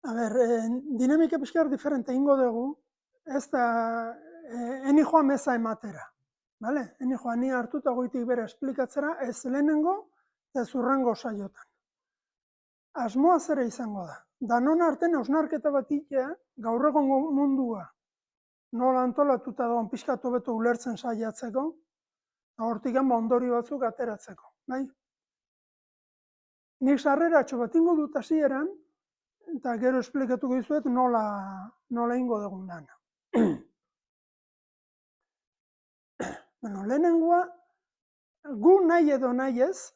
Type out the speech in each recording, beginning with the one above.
Dinamika pixkar diferente ingo dugu, ez da, eni joa meza ematera. Bale? Eni joa ni hartuta goitik bera esplikatzera, ez lehenengo, ez urrengo saiotan. Asmoa zera izango da. Danon arten hausnarketa bat itea, gaur egongo mundua nola antolatuta dagoen pixkat hobeto ulertzen saiatzeko, eta hortik ondorio batzuk ateratzeko. Bai? Nik sarreratxo bat ingo dut hasieran, eta gero esplikatuko dizuet nola ingo dugun dana. Lehenengoa, gu nahi edo nahi ez,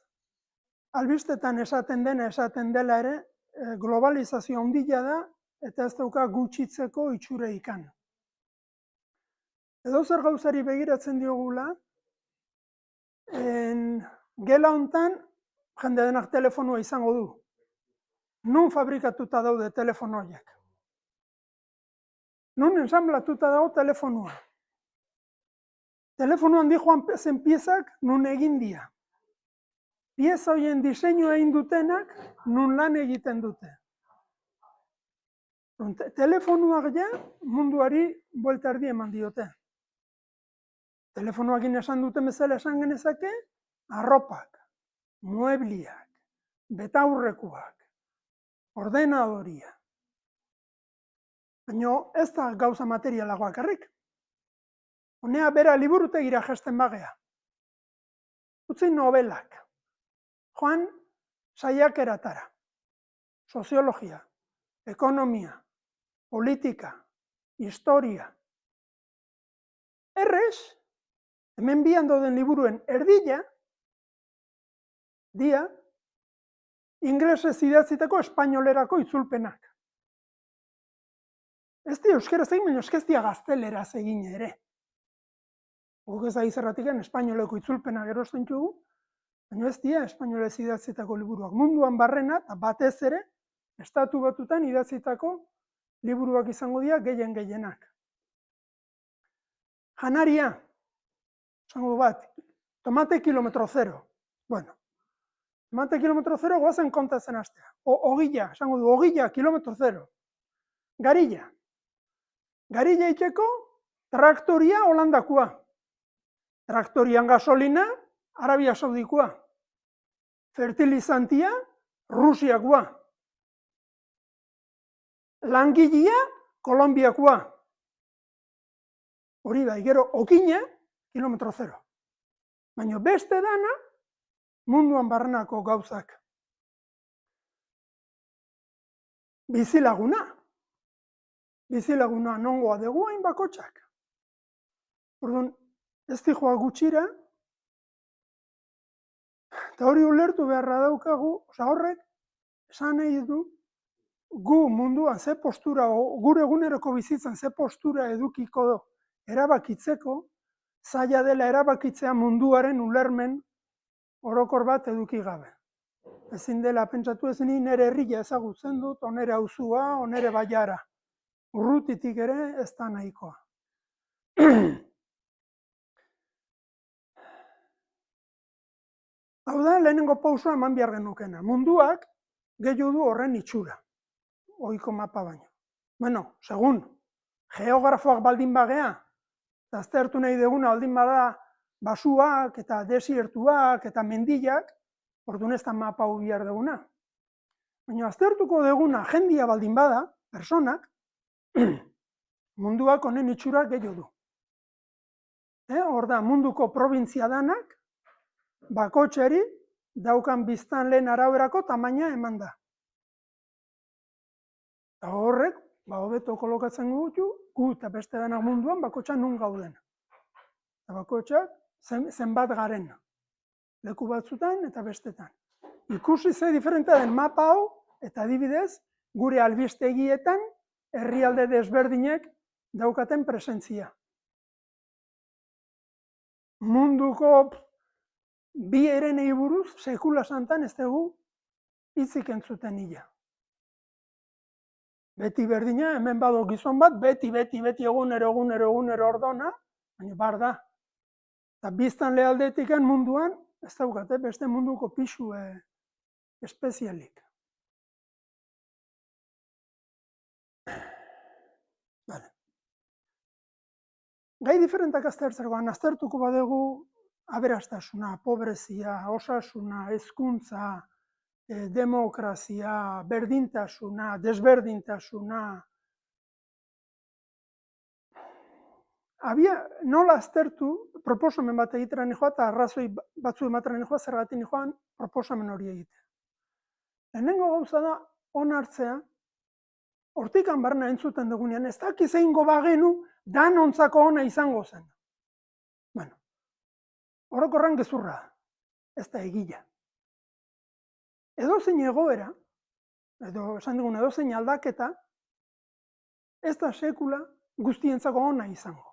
albistetan esaten dela ere, globalizazio handia da, eta ez dauka gutxitzeko itxure ikan. Edo zer gauzari begiratzen diogula, gela hontan, jende denak telefonua izango du. Nun fabrikatuta daude telefono horiek? Nun ensamblatuta dago telefonua. Telefonuan di joan zen piezak nun egin dira. Pieza horien diseinua egin dutenak nun lan egiten dute. Telefonuak ja munduari buelta erdi eman diote. Telefonuakin esan duten bezala esan genezake, arropak, muebliak, betaurrekuak, ordenadoria. Baina ez da gauza materialagoak bakarrik. Honea bera liburutegira jasten bagea. Utzi nobelak. Joan saiakeratara. Soziologia, ekonomia, politika, historia. Errez, hemen bian dauden liburuen erdila, dia, inglesez idatzitako espainolerako itzulpenak. Ez di euskaraz egin, baina ez dia gazteleraz egin ere. Guk ez da izerratik espainoleko itzulpenak erosten txugu, baina ez dia espainolez idatzitako liburuak. Munduan barrena, eta batez ere, estatu batutan idatzitako liburuak izango dira gehienak. Janaria, esango bat, tomate kilometro zero. Bueno, tomate kilometro zero goazen kontatzen hastea. Ogila, esango du, ogila kilometro zero. Garilla. Garilla itxeko, traktoria Holandakoa. Traktorian gasolina, Arabia Saudikoa. Fertilizantia, Rusiakoa. Langilea, Kolombiakoa. Hori da, gero okina, kilometro zero. Baina beste dana, munduan barrenako gauzak. Bizilaguna. Bizilaguna nongoa dugu hain bakotxak. Orduan, ez dijoa gutxira, eta hori ulertu beharra daukagu, horrek, esan nahi du, gu munduan ze postura, gure eguneroko bizitzan ze postura edukiko erabakitzeko, zaila dela erabakitzea munduaren ulermen orokor bat eduki gabe. Ezin dela pentsatu ez ni nire herria ezagutzen dut, onere auzua, onere baiara. Urrutitik ere ez da nahikoa. Hau da, lehenengo pausua eman behar genukena. Munduak gehiago du horren itxura. Ohiko mapa baino. Bueno, segun, geografoak baldin bagea, eta aztertu nahi duguna baldin bada basuak eta desiertuak eta mendillak, orduan ez da mapa hau behar duguna. Baina aztertuko duguna jendia baldin bada, personak, munduak honen itxura gehiago du. Hor da, munduko probintzia danak, bakotxeri daukan biztan lehen araberako tamaina eman da. Eta horrek, hobeto kolokatzen gutu, gu eta beste denak munduan bakotxa nun gauden. Eta bakotxak zenbat garen. Leku batzutan eta bestetan. Ikusi ze diferentea den mapa hau, eta adibidez, gure albistegietan herrialde desberdinek daukaten presentzia. Munduko bi erenei buruz, sekula santan ez dugu hitzik entzuten ila. Beti berdina, hemen bado gizon bat, beti egunero ordona, baina bar da. Eta biztan lehaldetik munduan, ez daukate beste munduko pixu espezialik. gai diferentak aztertzergoan, aztertuko badegu aberastasuna, pobrezia, osasuna, hezkuntza, demokrazia, berdintasuna, desberdintasuna. Nola aztertu, proposamen bat egitera nijoa, eta arrazoi batzu ematera nijoa, zergatik nijoan proposamen hori egitea. Lehenengo gauza da, onartzea, hortikan barna entzuten dugunean, ez dakiz egingo bagenu, danontzako ona izango zen. Bueno, orokorran gezurra, ez da egila. Edozein egoera, edo esan digun edozein aldaketa, ez da sekula guztientzako ona izango.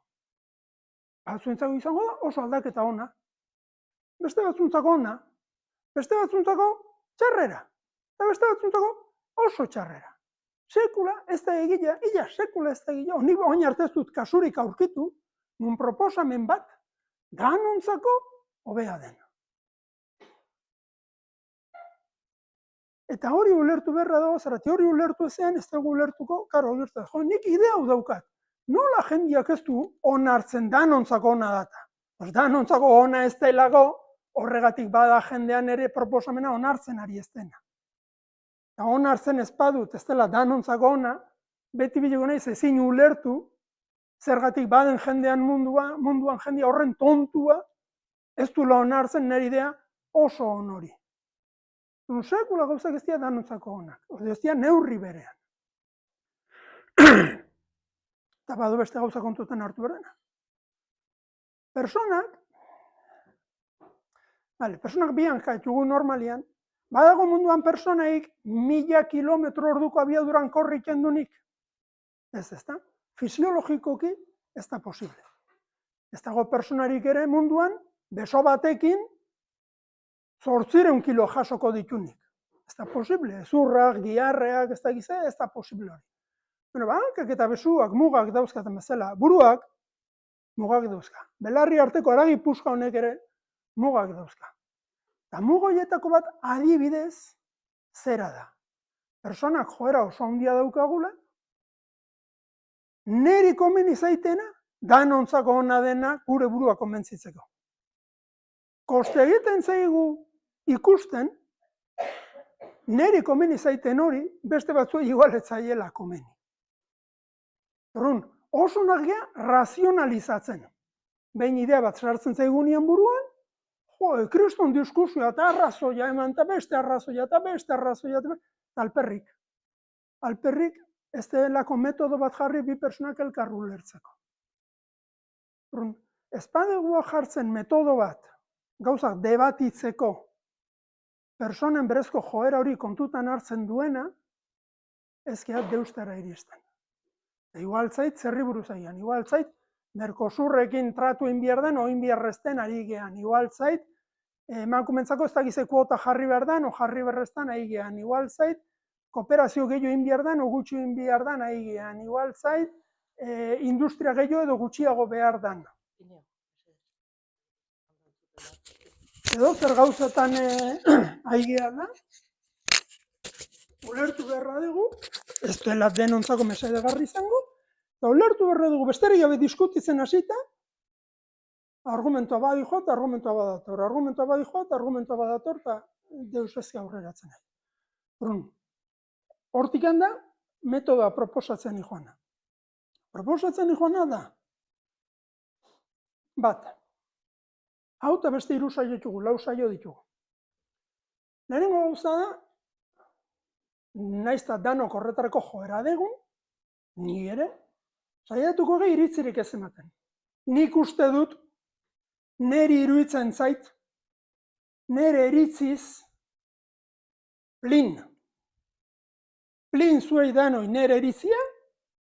Batzuentzako izango da oso aldaketa ona, beste batzuntzako ona, beste batzuntzako txarrera, eta beste batzuntzako oso txarrera. Sekula ez da egila, sekula ez da egila, honi oin arte ez dut kasurik aurkitu, nun proposamen bat, danontzako hobea dena. Eta hori ulertu beharra dago, zerrati hori ulertu ezean, ez dugu ulertuko, karo, nik idea hau daukat. Nola jendiak ez du onartzen danontzako ona data? Danontzako ona ez delako, horregatik bada jendean ere proposamena onartzen ari ez dena. Eta onartzen ez badut ez dela danontzako ona, beti bilego naiz ezin ulertu, zergatik baden jendean munduan jendia horren tontua, ez duela onartzen nire idea oso onori. Sekula gauzak ez dira danontzako onak, ez dira neurri berean. Eta badu beste gauza kontutan hartu berena. Personak bian jaitugu normalian, badago munduan personaik 1000 kilometro orduko abiaduran korrik endunik. Ez da? Fisiologikoki ez da posible. Ez dago personarik ere munduan, beso batekin 800 kilo jasoko ditunik. Ez da posible, zurrak, giharreak, ez da posible hori. Hankak eta besuak mugak dauzkaten bezala, buruak mugak dauzka. Belarri arteko haragi puska honek ere mugak dauzka. Eta mugoietako bat adibidez zera da. Personak joera oso handia daukagula, neri komeni zaitena, danontzako ona dena gure burua konbentzitzeko. Koste egiten zaigu ikusten, neri komeni zaiten hori, beste batzuei igualetzaiela komeni. Horren, oso nagia razionalizatzen. Behin idea bat sartzen zaigunean buruan, kriston diskursioa eta arrazoia eman, eta beste arrazoia, eta beste arrazoia, eta alperrik. Alperrik ez delako metodo bat jarri bi personak elkarru ulertzeko. Horren, ez badegua jartzen metodo bat, gauzak debatitzeko, personen berezko joera hori kontutan hartzen duena, ez gehat deustara iristen. Igual zait, zerri buruz aian, igual zait, Mercosurrekin tratu inbiar den, o inbiarrezten ari gehan, igual zait, emakumentzako ez dakize kuota jarri behar den, o jarri berrezten ari gehan, igual zait, kooperazio gehiago inbiar den, o gutxi inbiar den ari gehan, igual zait, industria gehiago edo gutxiago behar den. Edo zer gauzetan ari gehan da, ulertu beharra dugu, ez duela denontzako mesedegarri izango, eta ulertu beharra dugu, besterik gabe diskutitzen hasita, argumentua badijoa eta argumentua badator, argumentua badijoa eta argumentua badator, eta deus ezki aurreratzen nahi. Hortik handa, metodoa proposatzen nijoana. Proposatzen nijoana da, bat, hau eta beste 3 saio ditugu, 4 saio ditugu. Lehenengo gauza da, naiz eta danok horretarako joera dugu, ni ere, saiatuko gehi iritzirik ez ematen. Nik uste dut, neri iruditzen zait, nere iritziz, plin. Plin zuei danoi nere iritzia,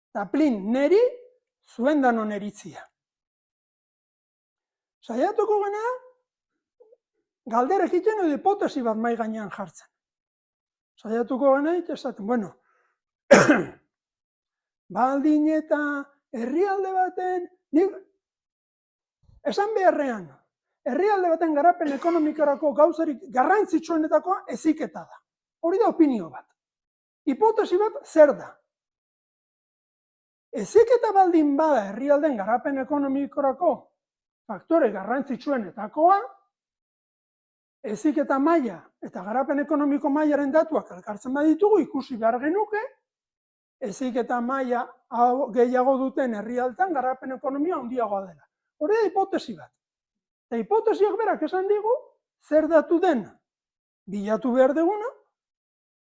eta plin neri zuen danon iritzia. Saiatuko gana, galderek iten edo hipotesi bat mai gainean jartzen. Saiatuko gana esaten, bueno, baldin eta herrialde baten, esan beharrean, herrialde baten garapen ekonomikarako gauzarik garrantzitsuenetakoa heziketa da. Hori da opinio bat. Hipotesi bat zer da? Heziketa baldin bada herrialden garapen ekonomikorako faktore garrantzitsuenetakoa, heziketa maila eta garapen ekonomiko mailaren datuak elkartzen baditugu, ikusi behar genuke, heziketa maila gehiago duten herrialdetan garapen ekonomia handiagoa dela. Hori da hipotesi bat. Eta hipotesiak berak esan digu, zer datu den bilatu behar duguna,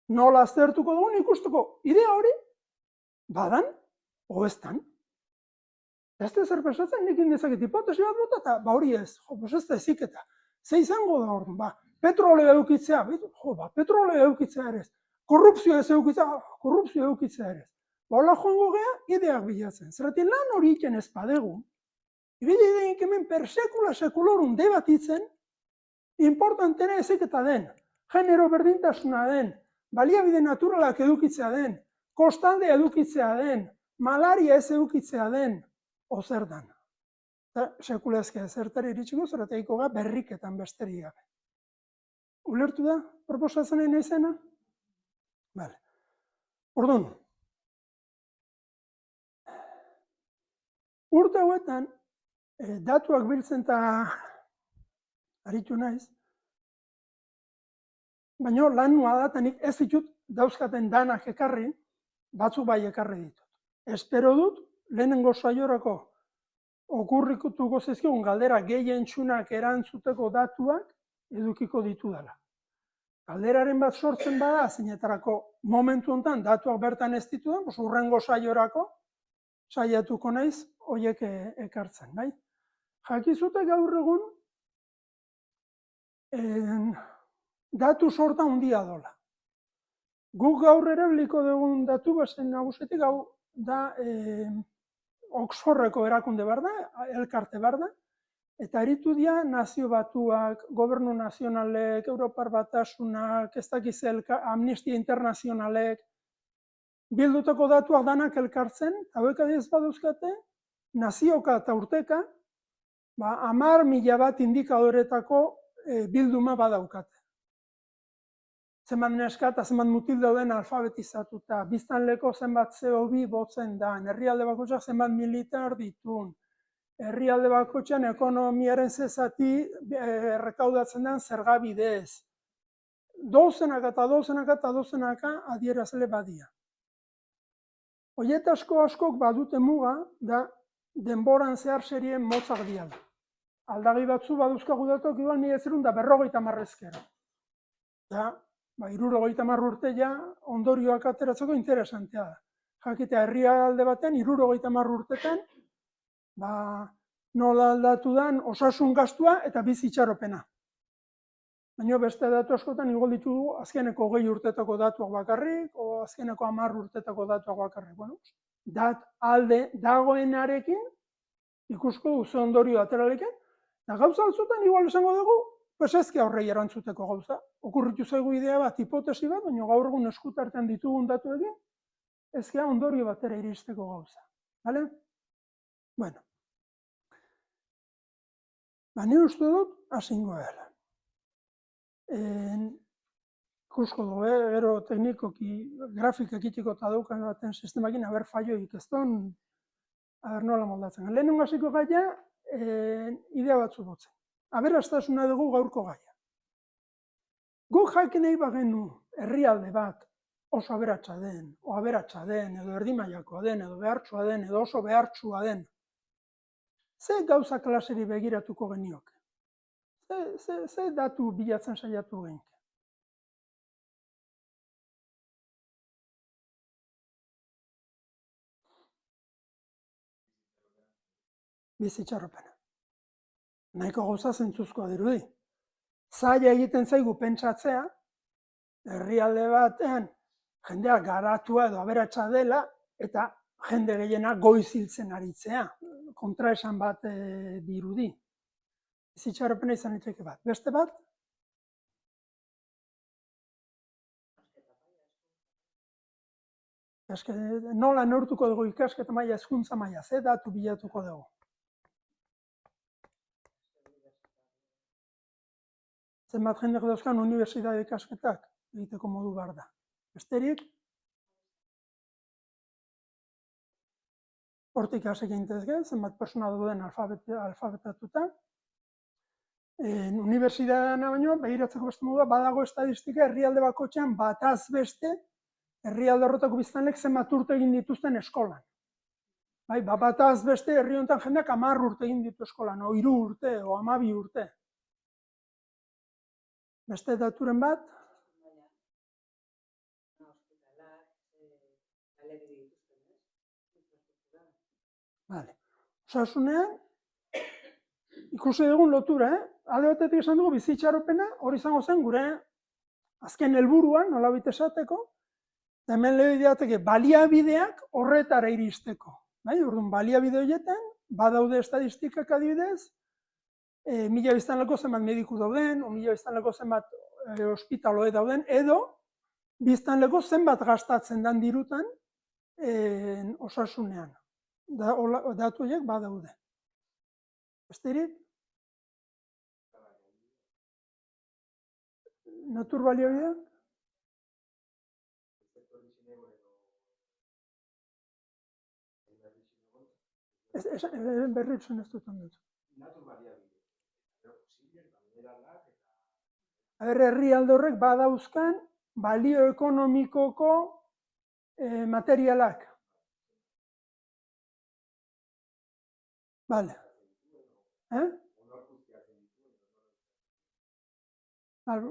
nola aztertuko dugun ikustuko idea hori, badan, hoeztan. Ez da zer pesatzen, nik indezaket hipotesi bat bota, eta hori ez, ez da heziketa. Ze izango da orduan, petroleo eukitzea, petroleo eukitzea ere ez. Korrupzioa ez eukitzea, korrupzioa eukitzea ere ez. Hola joango gea, ideak bilatzen. Zerratik lan hori iken ez badegu, ibili denik hemen per sekula sekulorum debatitzen, importantena heziketa den, genero berdintasuna den, baliabide naturalak edukitzea den, kostalde edukitzea den, malaria ez edukitzea den, ozer dan. Sekula ezkea zertari iritsiko, zerrateiko ga berriketan besterik gabe. Ulertu da, proposatzen nahi izena? Bale. Orduan, urte hauetan, datuak biltzen eta aritu naiz, baina lanua da, eta nik ez ditut dauzkaten danak ekarri, batzuk bai ekarri ditut. Espero dut, lehenengo saiorako okurrikutuko zizkigun galdera gehien txunak erantzuteko datuak edukiko ditu dela. Galderaren bat sortzen bada, zeinetarako momentu honetan datuak bertan ez ditu da, urrengo saiorako saiatuko naiz horiek ekartzen, bai? Jakizute gaur egun datu sorta handia dola. Guk gaur erabiliko dugun datu bazen nagusetik, hau da Oxfordeko erakunde behar da, elkarte behar da, eta aritu dira nazio batuak, gobernu nazionalek, Europar Batasunak, ez dakiz Amnistia Internazionalek, bildutako datuak danak elkartzen, eta hauek adiez badauzkate, nazioka eta urteka, 10.000 bat indikadoretako bilduma badaukate. Zenbat neska eta zenbat mutil dauden alfabetizatuta, biztanleko zenbat CO2 botzen da, herrialde bakoitzak zenbat militar ditun, herrialde bakoitzean ekonomiaren zezati errekaudatzen den zerga bidez. Dozenaka adierazle badia. Horietasko askok badute muga da denboran zehar serien motzak diala. Aldagi batzu baduzkagu datok igual 1950 ezkero. Da, 70 urte ja ondorioak ateratzeko interesantea da. Jakitea herrialde baten 70 urtetan nola aldatu den osasun gastua eta bizi itxaropena. Baina beste datu askotan igual ditugu azkeneko 20 urtetako datuak bakarrik, o azkeneko 10 urtetako datuak bakarrik. Bueno, alde dagoenarekin ikusko du ze ondorio ateralekin, eta gauza altzutan igual esango dugu, pues ezke horrei erantzuteko gauza. Okurritu zaigu idea bat, hipotesi bat, baina gaur egun eskutartean ditugun datuekin, ezkea ondorio batera iristeko gauza. Bale? Bueno. Ni uste dut, hasingo dela. Ikusko dugu, gero teknikoki, grafikak itiko eta daukan baten sistemakin, haber falloik ez don, haber nola moldatzen. Lehenengo hasiko gaia, idea batzu botzen. Aberastasuna dugu gaurko gaia. Guk jakin nahi bagenu herrialde bat oso aberatsa den, o aberatsa den, edo erdi mailakoa den, edo behartsua den, edo oso behartsua den, ze gauza klaseri begiratuko genioke? Ze datu bilatzen saiatu genioke? Bizitxarropena. Nahiko gauza zentzuzkoa dirudi. Zaila egiten zaigu pentsatzea, herrialde batean jendea garatua edo aberatsa dela, eta jende gehiena goiz hiltzen aritzea. Kontraesan bat dirudi. Bizitxarropena izan liteke bat. Beste bat? Nola neurtuko dugu ikasketa maila, hezkuntza maila, ze datu bilatuko dugu? Zenbat jendek dauzkan unibertsitate ikasketak egiteko modu behar da. Besterik? hortik hasi gintezke, zenbat persona duden alfabetatuta. Unibertsitatean baino, begiratzeko beste modua, badago estatistika herrialde bakoitzean bataz beste herrialde horretako biztanleek zenbat urte egin dituzten eskolan. Bai, bataz beste herri honetan jendeak 10 urte egin ditu eskolan, o 3 urte, o 12 urte. Beste daturen bat? Vale. Osasunean, ikusi dugun lotura, alde batetik esan dugu bizitxaropena, hori izango zen gure azken helburuan, nolabait esateko, eta hemen lehiateke baliabideak horretara iristeko. Bai, orduan, baliabide horietan, badaude estatistikak adibidez, 1000 biztanleko zenbat mediku dauden, o 1000 biztanleko zenbat ospitaloe dauden, edo biztanleko zenbat gastatzen den dirutan osasunean. Datu horiek badaude. Besterik? Natur baliabideak? Berritzen ez dut ondut. Herrialde horrek badauzkan balio ekonomikoko materialak. Bale.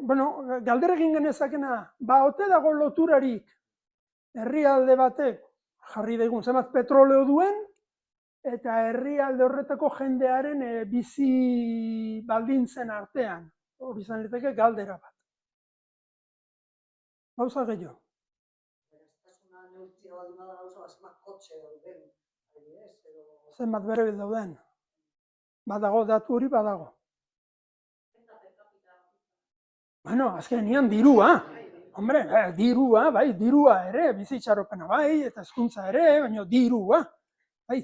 Bueno, galdera egin genezakena, ote dago loturarik herrialde batek jarri daigun zenbat petroleo duen, eta herrialde horretako jendearen bizi baldintzen artean. Hori izan liteke galdera bat. Gauza gehiago. Zenbat bere dauden. Badago, datu hori badago. Bueno, azkenean dirua. Hombre, dirua, bai, dirua ere, bizitxaropena bai, eta hezkuntza ere, baina dirua. Bai,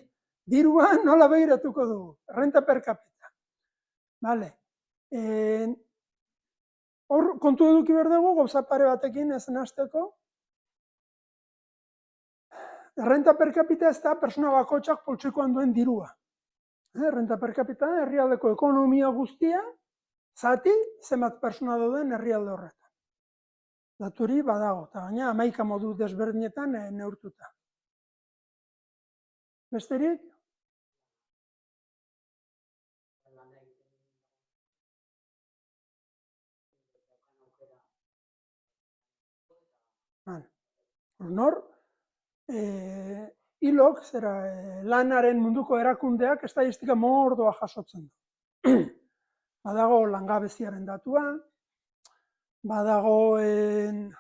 dirua nola begiratuko dugu, renta per capita. Vale. Hor, kontu eduki behar dugu, gauza pare batekin ez nahasteko. Renta per capita ez da persona bakoitzak poltsikoan duen dirua. Renta per capita herrialdeko ekonomia guztia, zati, zenbat persona dauden herrialde horretan. Daturi badago, eta gaina 11 modu desberdinetan neurtuta. Besterik? Nor, ILOk, zera lanaren munduko erakundeak estatistika mordoa jasotzen du. Badago langabeziaren datua, badagoen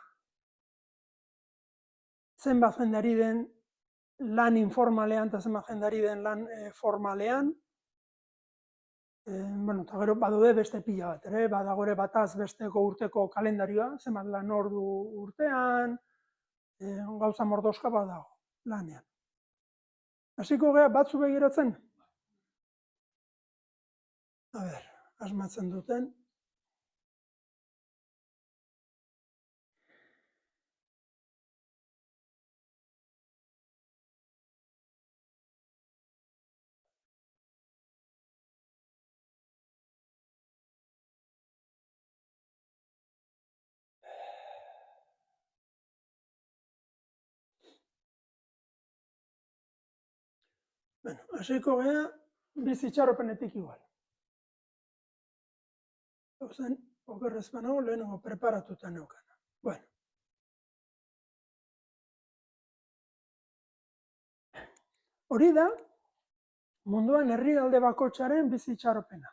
zenbat jendari den lan informalean eta zenbat jendari den lan formalean. Bueno, eta gero badaude beste pila bat, ere, badago ere bataz besteko urteko kalendarioa, zenbat lan ordu urtean, gauza mordoska badago lanean. Hasiko gea batzu begiratzen? A ber, asmatzen duten. Bueno, hasiko gea bizitxaropenetik igual. Ozen, okerrez banago lehenago preparatuta neukana. Bueno. Hori da, munduan herrialde bakoitzaren bizitxaropena.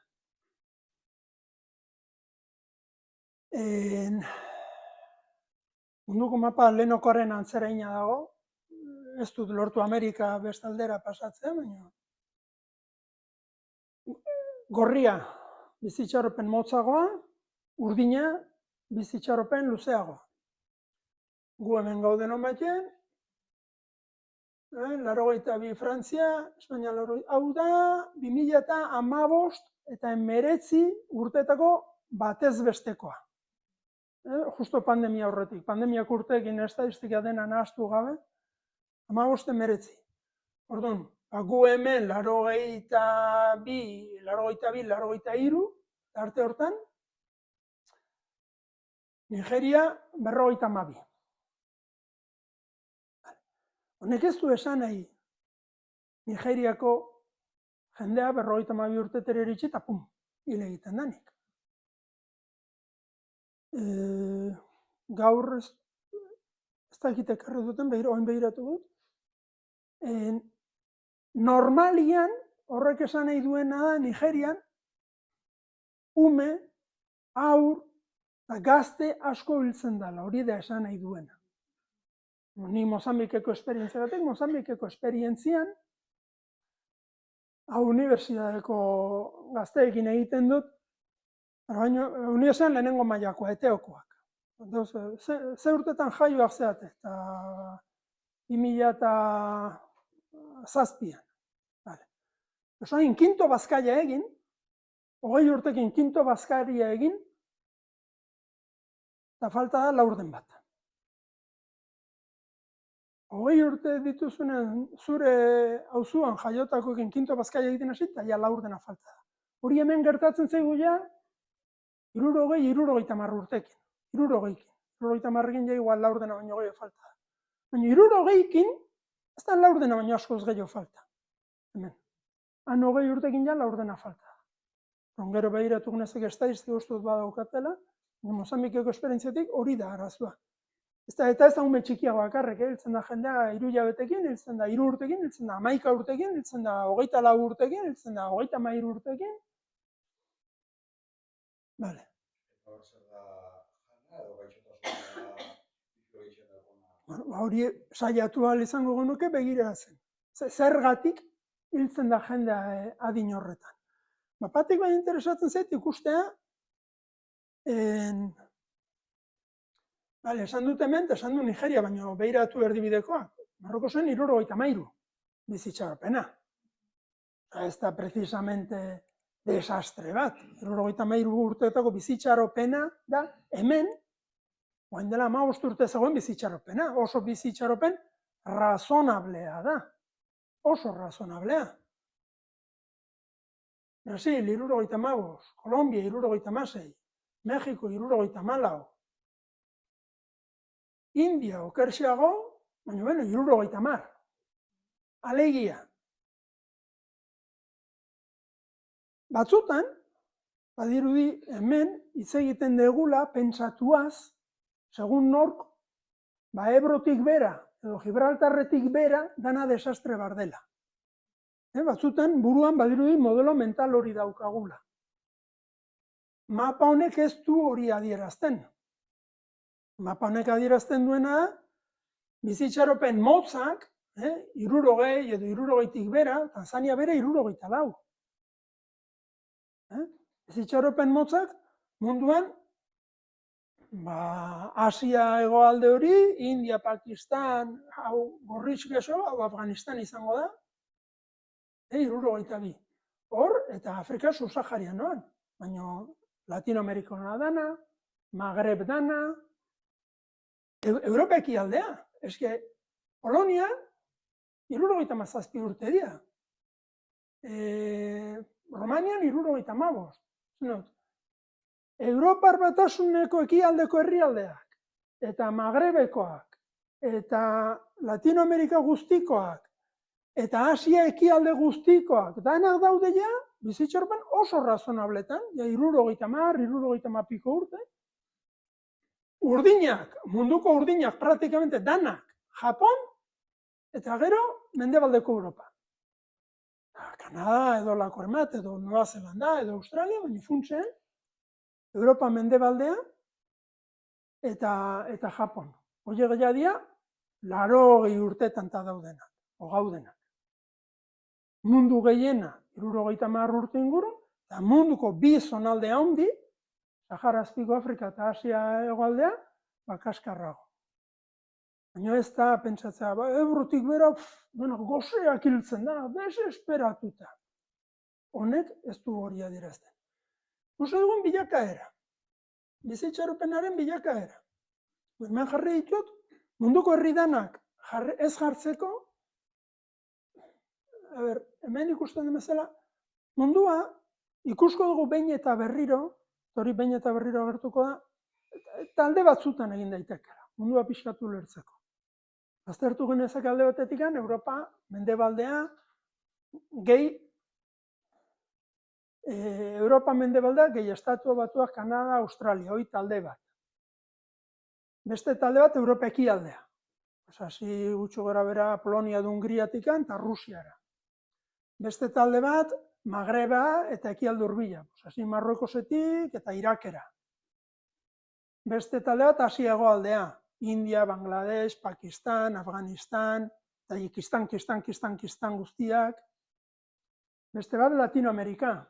Munduko mapa lehenakoaren antzeraina dago, ez dut lortu Amerika bestaldera pasatzea, baina gorria bizitxaropen motzagoa, urdina bizitxaropen luzeagoa. Gu hemen gauden honbaiten, 82 Frantzia, Espainia hau da, 2015 eta 19 urteetako batez bestekoa. Justo pandemia horretik. Pandemiak urteekin estatistika dena nahastu gabe, 15-19. Orduan, Gu hemen 82, 83, arte hortan, Nigeria 52. Honek ez du esan nahi Nigeriako jendea 52 urtetera iritsi eta pum, hil egiten danik. Gaur ez dakit ekarri duten, oin behiratu dut. Normalian, horrek esan nahi duena da, Nigerian, ume, haur, eta gazte asko hiltzen dela, hori da esan nahi duena. Ni Mozambikeko esperientziagatik, Mozambikeko esperientzian, hau unibertsitateko gazteekin egiten dut, baina unibertsitatean lehenengo mailakoa, eteokoak. Ze urtetan jaioak zeate, eta 2007an. Osoin, kinto bazkaia egin, 20 urtekin kinto bazkaria egin, eta falta da laurden bat. 20 urte dituzunen zure auzuan jaiotakoekin kinto bazkaia egiten hasi, eta ja laurdena falta da. Hori hemen gertatzen zaigu ja, 60-70 urtekin. 60-ekin. 60-ekin ja igual laurdena baino gehiago falta da. Baina 60-ekin, ez da laurdena baino askoz gehiago falta. Hemen. 20 urtekin ja laurdena falta da. Gero behiratu gunezek estadistika ustuz badaukatela, Mozambikeko esperientziatik hori da arazoa. Eta ez da ume txikiago bakarrek, hiltzen da jendea 3 hilabetekin, hiltzen da 3 urtekin, hiltzen da 11 urtekin, hiltzen da 24 urtekin, hiltzen da 33 urtekin. Bale. Hori saiatu ahal izango genuke begiratzen. Zergatik hiltzen da jendea adin horretan. Bapatik baina interesatzen zait ikustea, esan dut hemen, esan du Nigeria, baina behiratu erdibidekoa. Marrokosen 73 bizitxaropena. Ez da precisamente desastre bat. 73 urteetako bizitxaropena da hemen, oain dela 15 urte zegoen bizitxaropena. Oso bizitxaropen razonablea da. Oso razonablea. Brasil, 75, Kolombia, 76, Mexiko, 74, India, okerxeago, baina beno, 70. Alegia. Batzutan, badirudi hemen hitz egiten degula pentsatuaz, segun nork, Ebrotik bera edo Gibraltarretik bera dana desastre bar dela. Batzutan buruan badirudi modelo mental hori daukagula. Mapa honek ez du hori adierazten. Mapa honek adierazten duena da, bizitxaropen motzak, 60 edo 60tik bera, Tanzania bera 64. Bizitxaropen motzak munduan, Asia hegoalde hori, India, Pakistan, hau gorritx gezo, hau Afganistan izango da, 62. Hor, eta Afrika subsaharianoan, baina Latinoamerikana dana, Magreb dana, Europa ekialdea. Eske, Polonia, 77 urte dira. Romanian 75. Europar Batasuneko ekialdeko herrialdeak, eta Magrebekoak, eta Latinoamerika guztikoak, eta Asia ekialde guztikoak, danak daude ja, bizitxaropen oso razonabletan, ja 70 piko urte. Urdinak, munduko urdinak praktikamente danak, Japon, eta gero mendebaldeko Europa. Kanada edo Lakormat, edo Nueva Zelanda, edo Australia, baina funtzean, Europa mendebaldea eta Japon. Horiek gehiagia, 80 urtetan ta daudenak, o gaudenak. Mundu gehiena, 70 urte inguru, eta munduko bi zonalde handi, Sahara Azpiko Afrika eta Asia hegoaldea, kaskarrago. Baina ez da pentsatzea, Ebrotik bera, goseak hiltzen da, desesperatuta. Honek ez du hori adierazten. Oso dugun bilakaera, bizitxaropenaren bilakaera. Hemen jarri ditut, munduko herri danak ez jartzeko, hemen ikusten den bezala, mundua ikusko dugu behin eta berriro, hori behin eta berriro agertuko da, talde batzutan egin daitekela, mundua pixkatu ulertzeko. Aztertu genezak alde batetik, Europa, mendebaldea, gehi, Europa mendebaldea, gehi Estatu Batuak, Kanada, Australia, hori talde bat. Beste talde bat, Europa ekialdea. Hasi gutxo gara bera Polonia du Hungriatik eta Rusiara. Beste talde bat, Magreba eta ekialde hurbila. Hasi Marruekosetik eta Irakera. Beste talde bat, Asia hegoaldea. India, Bangladesh, Pakistan, Afganistan, Tajikistan, Kistan guztiak. Beste bat, Latinoamerika.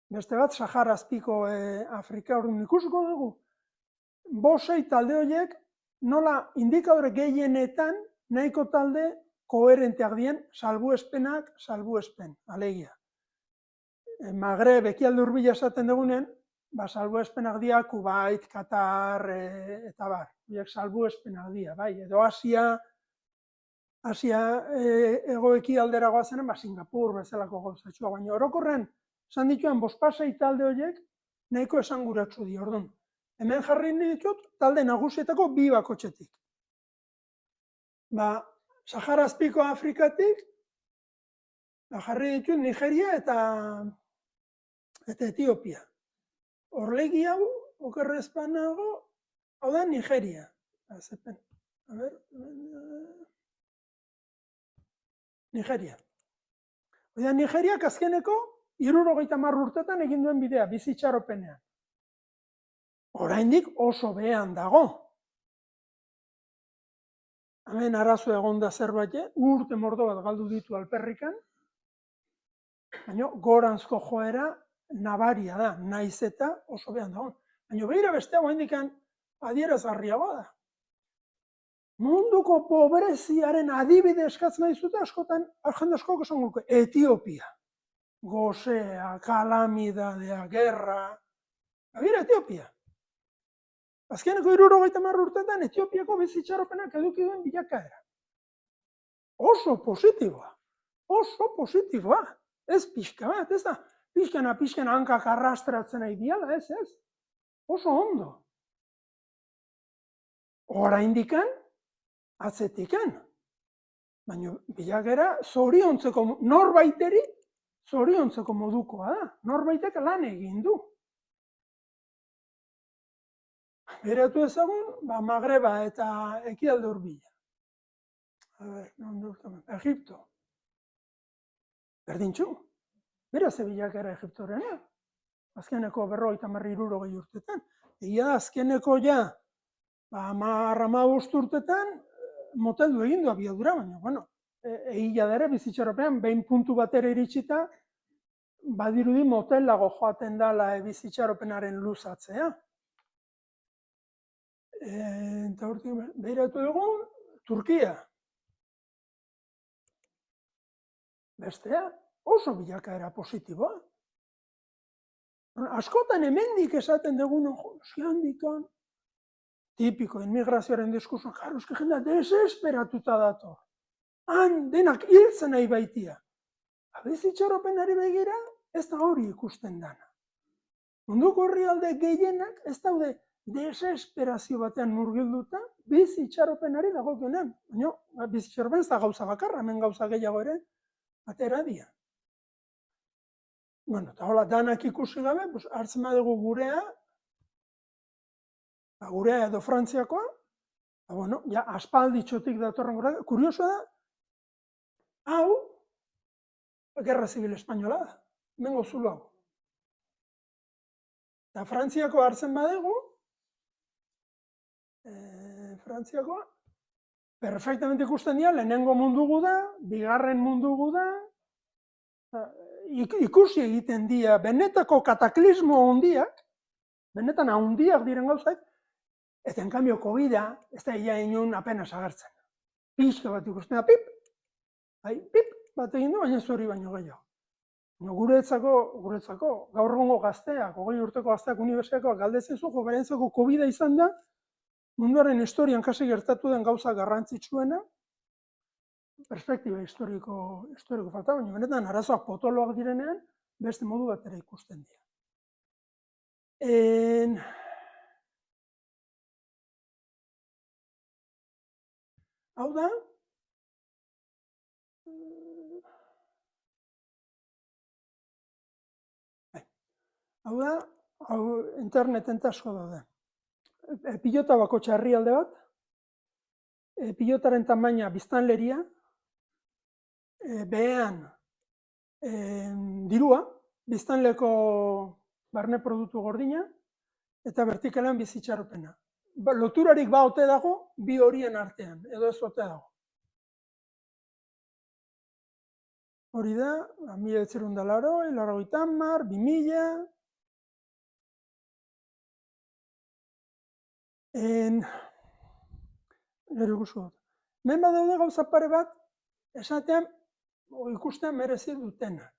Beste bat, Sahara azpiko Afrika. Orduan ikusiko dugu. Bosei talde horiek nola indikadore gehienetan nahiko talde koherenteak dien salbuespen, alegia. Magreb, ekialde hurbila esaten dugunen, salbuespenak dira Kuwait, Katar, eta bar. Horiek salbuespenak dira, bai. Edo Asia hego-ekialdera goazenen, Singapur bezalako gauzatxua. Baina orokorren, esan dituen, bospasei talde horiek nahiko esanguratsu di, orduan. Hemen jarri ditut talde nagusietako bi bakotxetik. Sahara azpiko Afrikatik jarri ditut Nigeria eta Etiopia. Horlegi hau, okerrezpanago, hau da Nigeria. Nigeria. Nigeriak azkeneko 70 urtetan egin duen bidea, bizitxaropenean. Oraindik oso behean dago. Hemen arazo egon da zerbait, urte mordo bat galdu ditu alperrikan, baina goranzko joera nabaria da, naiz eta oso behean dago. Baina behira bestea oraindik adierazgarriagoa da. Munduko pobreziaren adibide eskatzen nahi zute askotan, jende askok esan gulko, Etiopia. Gosea, kalamidadea, gerra. Behira Etiopia. Azkeneko 70 urtetan Etiopiako bizitxaropenak eduki duen bilakaera. Oso positiboa. Ez pixka bat, ez da. Pixkana hankak arrastratzen nahi diala, ez. Oso ondo. Oraindikan, atzetikan. Baina bilakaera norbaiteri zoriontzeko modukoa da. Norbaitek lan egin du. Beratu ezagun, Magreba eta ekialde hurbila. Egipto. Berdintxu. Beraz bilakaera Egiptorena. Azkeneko 50-60 urtetan. Egia da, azkeneko 10-15 urtetan moteldu egin du abiadura, baina, egia da ere bizitxaropean, behin puntu batera iritsita, badirudi motelago joaten dala bizitxaropenaren luzatzea. Eta hortik behiratu dugun, Turkia. Bestea, oso bilakaera positiboa. Askotan hemendik esaten dugun, handikan, tipiko, inmigrazioaren diskursoan, eske jendea desesperatuta dator. Han, denak hiltzen nahi baitia. Bizitxaropenari begira, ez da hori ikusten dana. Munduko herrialde gehienak ez daude desesperazio batean murgilduta, bizitxaropenari dagokionean. Baina, bizitxaropen ez da gauza bakarra, hemen gauza gehiago ere, atera dia. Eta hola, danak ikusi gabe, hartzen badugu gurea edo Frantziakoa, aspalditxotik datorren gora, kuriosoa da, hau, Gerra Zibil Espainola da, hemengo zulo hau. Eta Frantziako hartzen badugu, Frantziakoa, perfectamente ikusten dira, lehenengo mundu gu da, bigarren mundu gu da, ikusi egiten dira, benetako kataklismo handiak, benetan handiak diren gauzak, eta en cambio COVID-a, ez da ia inun apenas agertzen. Pixka bat ikusten da, pip bat egin du, baina zuri baino gehiago. Guretzako, gaur egungo gazteak, 20 urteko gazteak unibertsitatekoak galdetzen zu, berentzako COVID-a izan da, munduaren historian kasi gertatu den gauza garrantzitsuena, perspektiba historiko falta, baina benetan arazoak potoloak direnean, beste modu batera ikusten dira. Hau da, interneten asko daude. Pilota bako herrialde bat, pilotaren tamaina biztanleria, behean dirua, biztanleko barne produktu gordina, eta vertikalean bizitxaropena. Loturarik ba ote dago, bi horien artean, edo ez ote dago. Hori da, 1980, 1980, 2000... Gero ikusko dut. Hemen badaude gauza pare bat, esatean, ikustean merezi dutenak.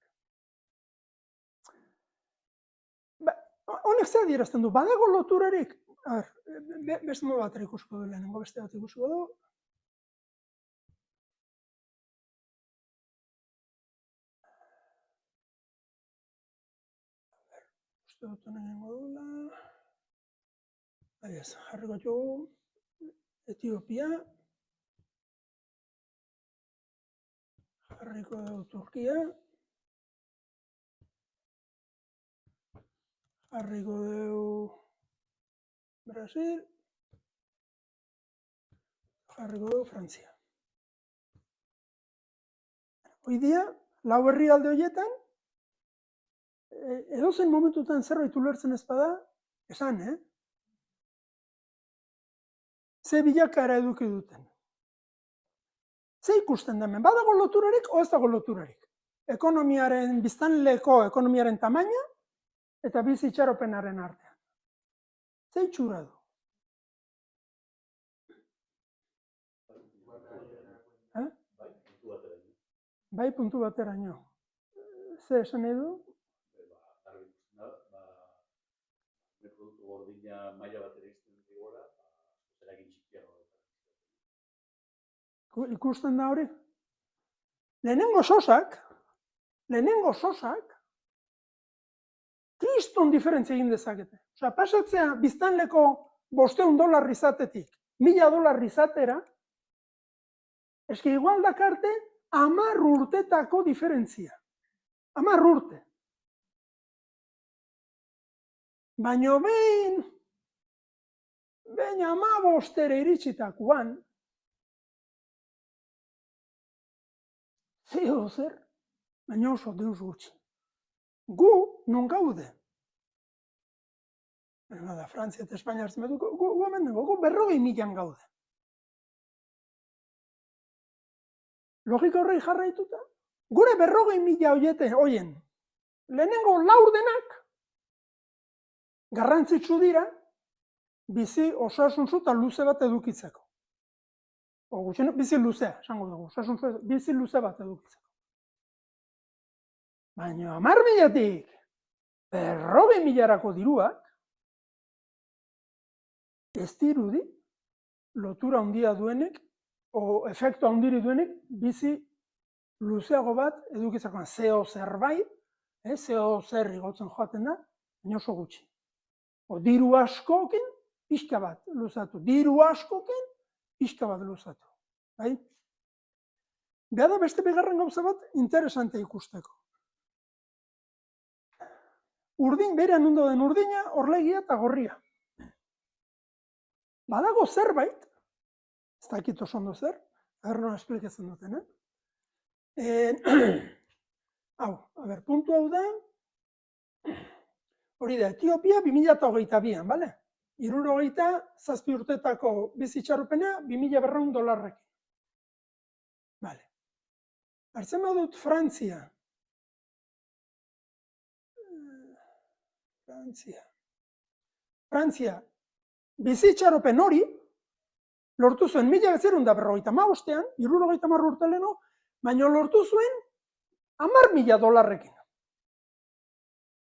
Honek zer adierazten du, badago loturarik? Beste modu batera ikusko du, lehenengo beste bat ikusko du. Uste dut honengo dula. Jarriko dugu Etiopia, jarriko dugu Turkia, jarriko dugu Brasil, jarriko dugu Frantzia. Hoidia, lau herrialde horietan, edozein momentutan zerbait ulertzen ez bada, esan, ze bilakaera eduki duten. Ze ikusten da hemen, badago loturarik o ez dago loturarik. Ekonomiaren, biztanleko ekonomiaren tamaina eta bizi itxaropenaren artean. Ze itxura du? Bai puntu bateraino. Ze esan nahi du? Produktu gordina maila batera izten digora, eragin txikiago. Ikusten da hori? Lehenengo sosak, kriston diferentzia egin dezakete. Osea, pasatzea biztanleko $500 izatetik, $1000 izatera, eski igual dakarte 10 urtetako diferentzia. 10 urte. Baina behin 15 iritsitakoan, zer, baina oso deus gutxi. Gu, non gaude? Da, Frantzia eta Espainia hartzen betu, gu hemen dugu, gu 40.000 gaude. Logika horrei jarraituta, gure 40.000 hoien, lehenengo laurdenak, garrantzitsu dira, bizi osasuntsu eta luze bat edukitzeko. Bizi luzea, esango dugu, osasuntsu bizi luze bat edukitzeko. Baina 10.000-tik 40.000-rako diruak, ez dirudi lotura handia duenek, o efektu handiri duenek, bizi luzeago bat edukitzeko. Zeo zerbait, zeo zer igotzen joaten da, baina oso gutxi. Diru askokin, pixka bat luzatu. Diru askokin, pixka bat luzatu. Bada beste bigarren gauza bat interesante ikusteko. Urdin, berean ondo den urdina, orlegia eta gorria. Badago zerbait, ez dakit oso ondo zer, nola esplikatzen duten, Hau, puntu hau da, hori da, Etiopia 2022an, bale? 67 urtetako bizitxarropena $2.200. Bale. Hartzen badut Frantzia. Frantzia, bizitxarropen hori, lortu zuen 1955an, 70 urte leheno, baina lortu zuen $10.000.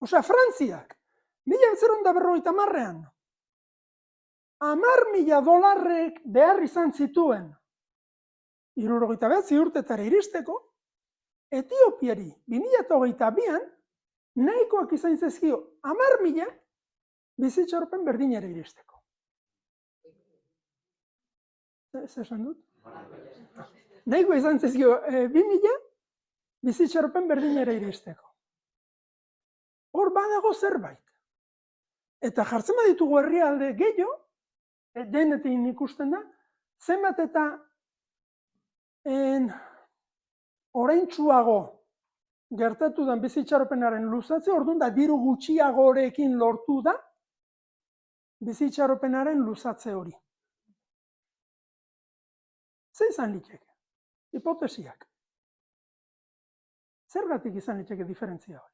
Osea, Frantziak, 1950an, $10.000 behar izan zituen 69 urtetara iristeko, Etiopiari 2022an nahikoak izan zaizkio 10.000 bizitxaropen berdinera iristeko. Ez esan dut? Nahikoa izan zaizkio 2.000 bizitxaropen berdinera iristeko. Hor badago zerbait. Eta jartzen baditugu herrialde gehiago, denetik ikusten da, zenbat eta oraintsuago gertatu den bizitxaropenaren luzatze, orduan da diru gutxiagorekin lortu da bizitxaropenaren luzatze hori. Zer izan liteke? Hipotesiak. Zergatik izan liteke diferentzia hori?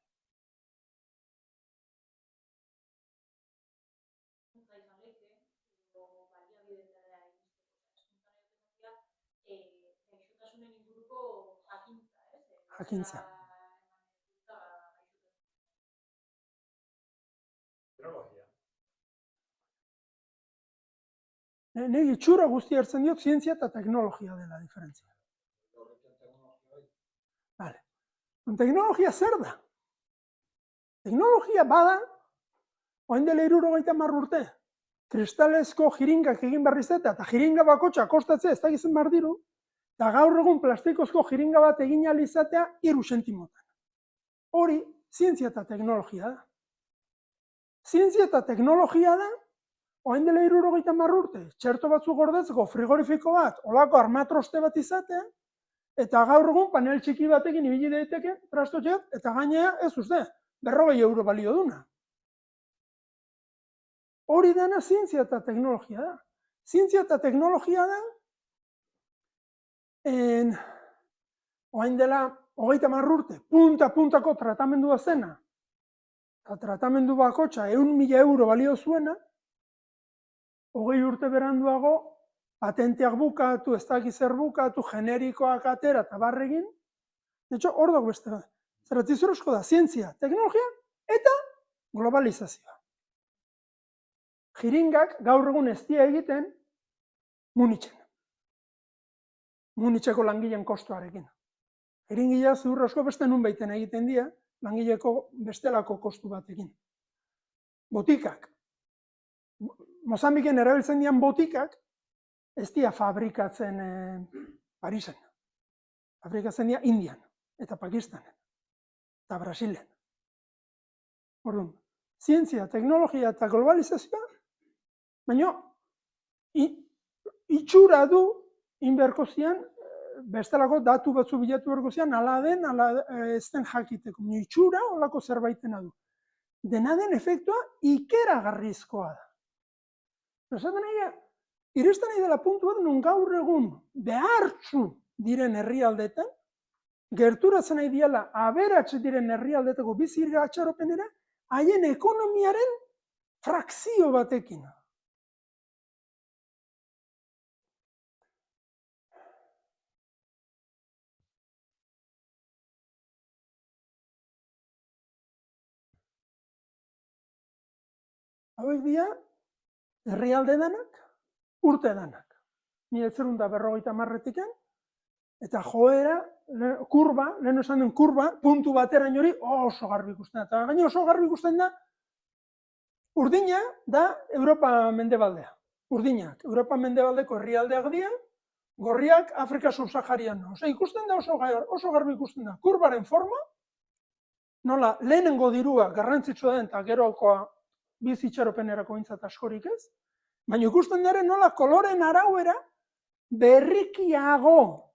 Jakintza. Nik itxura guztia hartzen diot zientzia eta teknologia dela diferentzia. Vale. Teknologia zer da? Teknologia bada, orain dela 70 urte, kristalezko jiringak egin behar izatea, eta jiringa bakotxa kostatzea ez dakizen behar diru, eta gaur egun plastikozko jiringa bat egin ahal izatea 3 zentimotan. Hori, zientzia eta teknologia da. Zientzia eta teknologia da, orain dela 70 urte, txerto batzuk gordetzeko frigorifiko bat, olako armatroste bat izatea, eta gaur egun panel txiki batekin ibili daiteke trastotxeak, eta gainea ez uste, 40 euro balio duna. Hori dena zientzia eta teknologia da. Zientzia eta teknologia da, orain dela 30 urte, punta-puntako tratamendua zena, eta tratamendu bakotxa 100.000 euro balio zuena, 20 urte beranduago, patenteak bukatu, ez dakiz zer bukatu, generikoak atera eta barregin. De hecho, hor dago beste bat. Zerratizorozko da, zientzia, teknologia eta globalizazioa. Jiringak gaur egun ez dira egiten Munitzen. Munitzeko langileen kostuarekin. Jiringila ziur asko beste nunbaiten egiten dira, langileko bestelako kostu batekin. Botikak. Mozambiken erabiltzen dian botikak, ez dira fabrikatzen Parisen. Fabrikatzen dira Indian, eta Pakistanen, eta Brasilen. Orduan, zientzia, teknologia eta globalizazioa, baina itxura du inberko zian, bestelako datu batzu bilatu berko zian, ala den, ala ez den jakiteko. Itxura olako zerbaitena du. Dena den efektua ikeragarrizkoa da. Esaten nahi, iristen nahi dela puntu bat, non gaur egun behartsu diren herrialdetan, gerturatzen nahi diala aberatxe diren herrialdetako bizi atxaropenera, haien ekonomiaren frakzio batekin. Hauek dira, herrialde danak, urte danak. 1950 eta joera, kurba, lehen esan den kurba, puntu baterain hori oso garbi ikusten da. Eta gaine oso garbi ikusten da, urdina da Europa mendebaldea. Urdinak, Europa mendebaldeko herrialdeak dira, gorriak Afrika subsaharian. Ikusten da oso garbi ikusten da. Kurbaren forma, nola lehenengo dirua garrantzitsua den eta gerokoa bizitxaropenerako bintzat askorik ez, baina ikusten dara nola koloren arauera berrikiago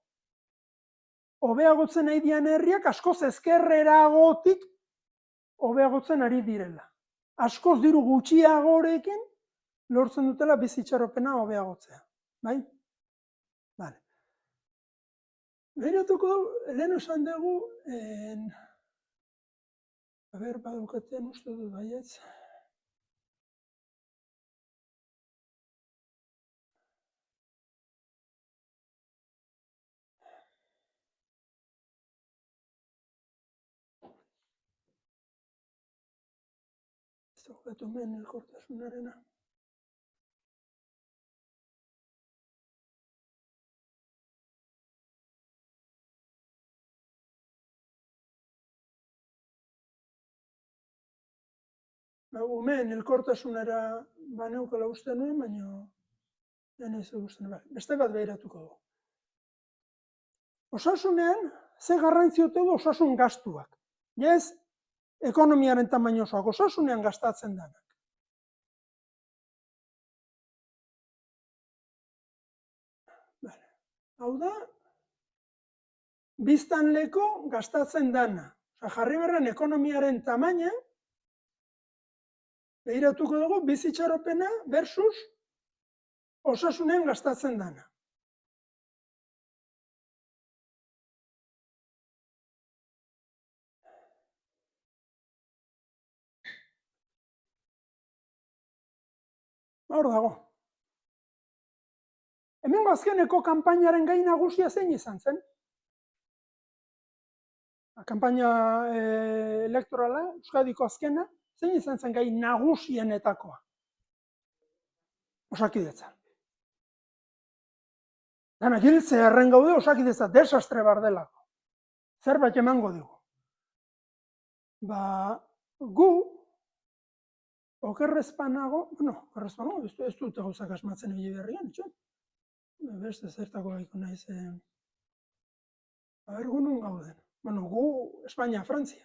hobeagotzen nahi dian herriak askoz ezkerreragotik hobeagotzen ari direla. Askoz diru gutxiagorekin lortzen dutela bizitxaropena hobeagotzea. Bai? Bale. Behiratuko lehen esan dugu, badukaten uste dut baietz. Ez daukatu hemen elkortasunarena. Umeen hilkortasunera baneukala uste nuen, baina ez uste nuen. Beste bat behiratuko dugu. Osasunean, ze garrantzi ote du osasun gastuak. Ez ekonomiaren tamainosoak, osasunean gastatzen denak. Hau da, biztanleko gastatzen dana. Jarri berren ekonomiaren tamaina, behiratuko dugu bizitxaropena versus osasunean gastatzen dana. Hor dago. Hemengo azkeneko kanpainaren gai nagusia zein izan zen? Kanpaina elektorala, Euskadiko azkena, zein izan zen gai nagusienetakoa? Osakidetza. Dana giltze erren gaude Osakidetza desastre bar delako. Zerbait emango dugu. Gu, okerrezpanago, ez dute gauzak asmatzen hile berrian, etxo? Beste zertako gaiko naiz. Gu nun gauden. Gu, Espainia, Frantzia.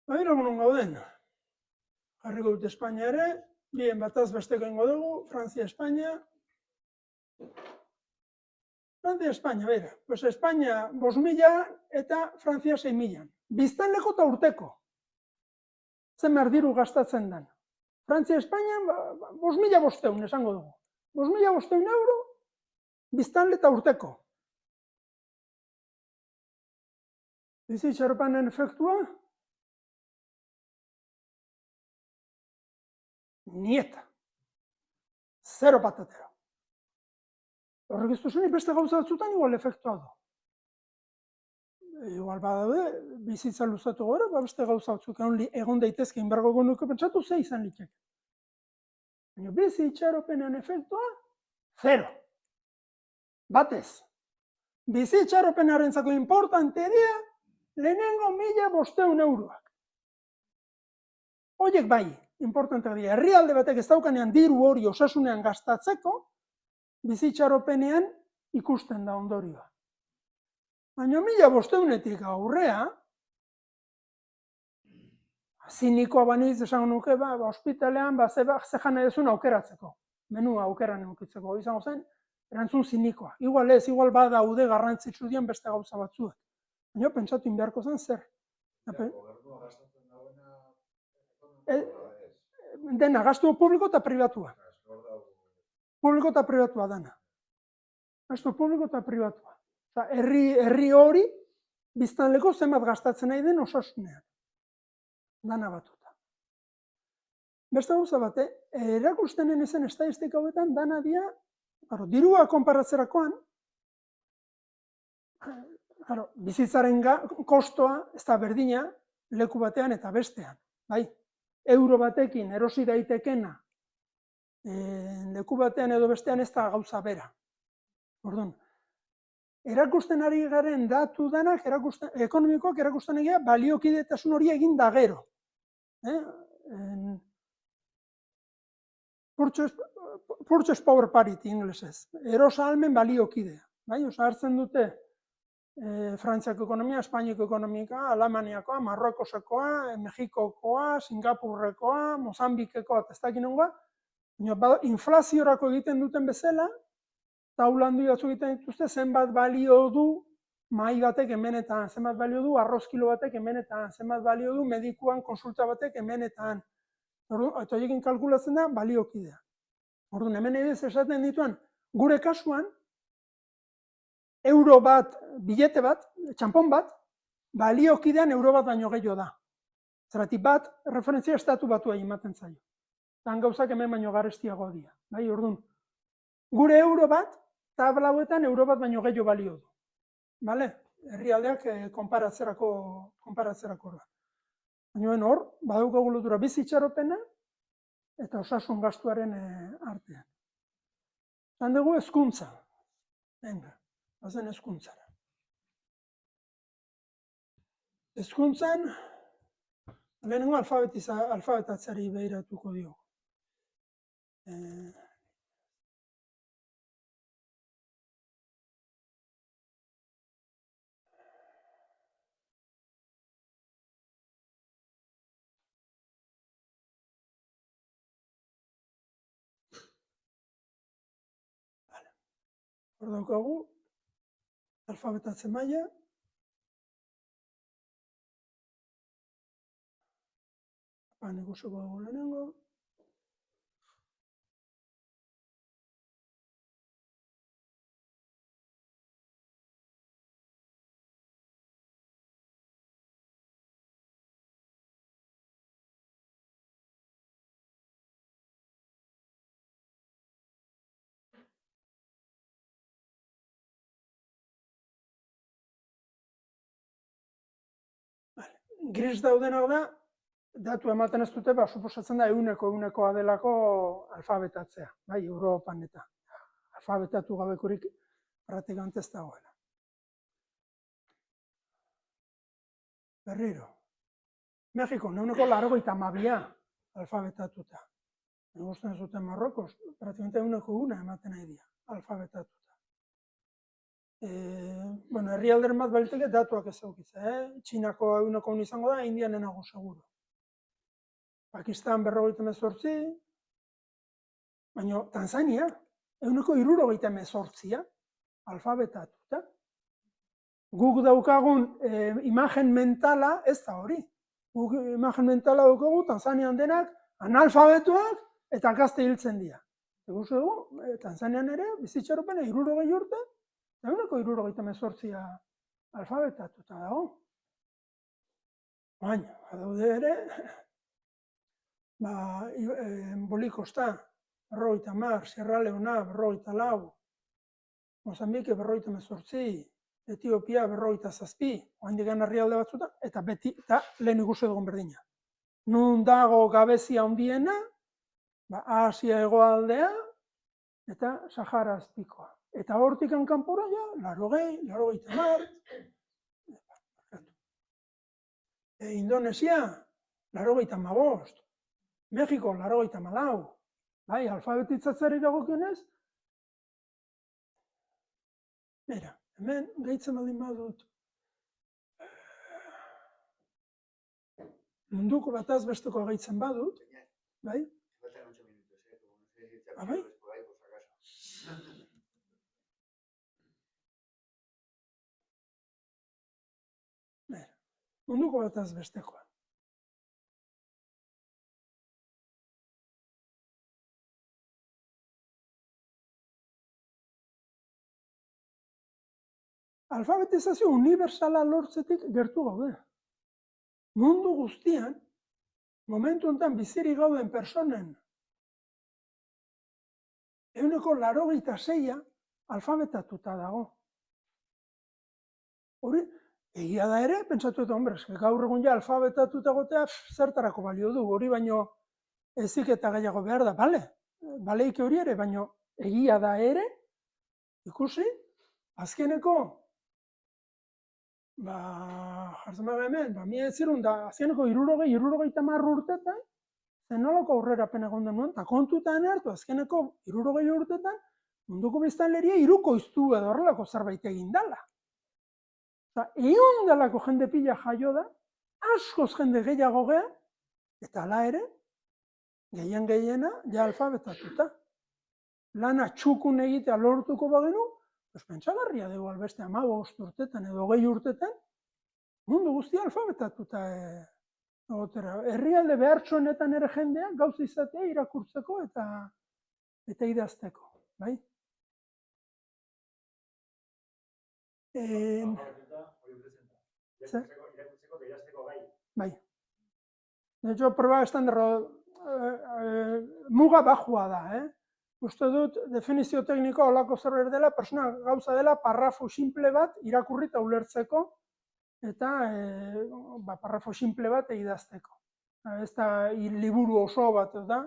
Nun gauden. Jarriko dut Espainia ere, bien bataz besteko ingo dugu, Frantzia, Espainia. Frantzia, Espainia, bera. Pues Espainia 5.000 eta Frantzia 6.000. Biztanleko eta urteko. Zenbat diru gastatzen den. Frantzia, Espainia 5.500 esango dugu. 5.500 euro, biztanle eta urteko. Bizitxaropanen efektua, nieta. Zero patatero. Horrek ez duzunik beste gauza batzutan igual efektua du. Igual badaude, bizitza luzatu gara, beste gauza batzuk egon daitezke inbergo genuke pentsatu ze izan litzake. Baina bizitxaropenean efektua, zero. Batez. Bizitxaropenarentzako importante dira, lehenengo 1.500 euroak. Horiek bai, importanteak dira. Herrialde batek ez daukanean diru hori osasunean gastatzeko, bizitxaropenean ikusten da ondorioa. Baina 1.500-etik aurrea, zinikoa baniz esango nuke, ospitalean, ze jana dezun aukeratzeko. Menua aukeran eukitzeko, izango zen, erantzun zinikoa. Igual ez, igual badaude garrantzitsu dien beste gauza batzuek. Baina pentsatu inbeharko zen zer. Gobernua gastatzen dagoena... Dena, gastu publiko eta pribatua. Publiko eta pribatua dana. Gastu publiko eta pribatua. Herri hori, biztanleko zenbat gastatzen nahi den osasunean. Dana batuta. Beste gauza bate, erakustenen ezen estatistika hauetan dana dia, dirua konparatzerakoan, bizitzaren kostoa ez da berdina leku batean eta bestean. Euro batekin erosi daitekena leku batean edo bestean ez da gauza bera. Orduan, erakusten ari garen datu danak, ekonomikoak erakusten egia baliokidetasun hori egin da gero. Purchase power parity inglesez. Erosa ahalmen baliokidea. Hartzen dute Frantziako ekonomia, Espainiako ekonomika, Alemaniakoa, Marrokosekoa, Mexikokoa, Singapurrekoa, Mozambikekoa, ez dakit nongoa. Inflaziorako egiten duten bezala, taula handi batzu egiten dituzte, zenbat balio du mahai batek hemenetan, zenbat balio du arrozkilo batek hemenetan, zenbat balio du medikuan konsulta batek hemenetan. Eta horiekin kalkulatzen da baliokidea. Orduan, hemen edez esaten dituan, gure kasuan, euro bat, bilete bat, txampon bat, baliokidean euro bat baino gehiago da. Zergatik bat, referentzia estatu batua ematen zaio. tan gauzak hemen baino garestiago dira. Bai, orduan, gure euro bat, tabla hauetan euro bat baino gehiago balio du. Bale? Herrialdeak konparatzerako da. Baina hor, badaukagu lotura bizitxaropena eta osasun gastuaren artean. Zan dugu hezkuntza. Venga, bazen hezkuntzara. Hezkuntzan, lehenengo alfabetatzeari behiratuko diogu. Hor daukagu, alfabetatze maila. Ikusiko dugu lehenengo. Gris daudenak da, datu ematen ez dute, suposatzen da ehunekoa delako alfabetatzea, bai, Europan eta alfabetatu gabekorik praktikante ez dagoela. Berriro. Mexiko, 92 alfabetatuta. Gusten zuten Marrokos, praktikante 1 ematen nahi dira, alfabetatuta. Herrialderen bat baliteke datuak ez eukitza. Txinako 1 izango da, Indianen nago seguro. Pakistan 58, baina Tanzania 168 alfabetatuta. Guk daukagun imagen mentala ez da hori. Guk imagen mentala daukagu Tanzanian denak analfabetuak eta gazte hiltzen dira. Eguzu dugu, Tanzanian ere bizitxaropena 60 urte, 168 alfabetatuta dago. Baina, badaude ere, Bolikosta, 50, Sierra Leona, 54, Mozambike 58, Etiopia 57, oaindik herrialde batzuta, eta beti, eta lehen ikusi dugun berdina. Nun dago gabezia handiena, Asia hegoaldea eta Sahara azpikoa. Eta hortik kanpora ja, 80, 90, Indonesia, 85, Mexiko, 84, bai, alfabetizatzeari dagokionez, mira, hemen gehitzen baldin badut, munduko bataz besteko gehitzen badut, bai? Bai? Munduko bataz bestekoa. Alfabetizazio universala lortzetik gertu gaude. Mundu guztian, momentu honetan bizirik gauden personen 86 alfabetatuta dago. Hori, egia da ere, pentsatu eta, gaur egun ja alfabetatuta gotea zertarako balio du, hori baino ezik eta gehiago behar da, baleik hori ere, baino egia da ere, ikusi, azkeneko, jartzen baga hemen, azkeneko 60 urtetan, zenolako aurrerapen egon denuen, eta kontutan hartu, azkeneko 60 urtetan, munduko biztanleria hirukoiztu edo horrelako zerbait egin dela. Egon delako jende pila jaio da, askoz jende gehiago gea, eta hala ere, gehiena, ja alfabetatuta. Lana txukun egitea lortuko bagenu, pentsagarria dugu albeste 15 urtetan edo 20 urtetan, mundu guztia alfabetatuta egotera. Herrialde behartsuenetan ere jendea gauza izatea irakurtzeko eta idazteko, bai? Bai. De hecho, prueba estandarra muga bajua da, Uste dut, definizio teknikoa olako zerbait dela, persona gauza dela parrafo simple bat irakurri eta ulertzeko, eta parrafo simple bat idazteko. Ez da liburu oso bat da,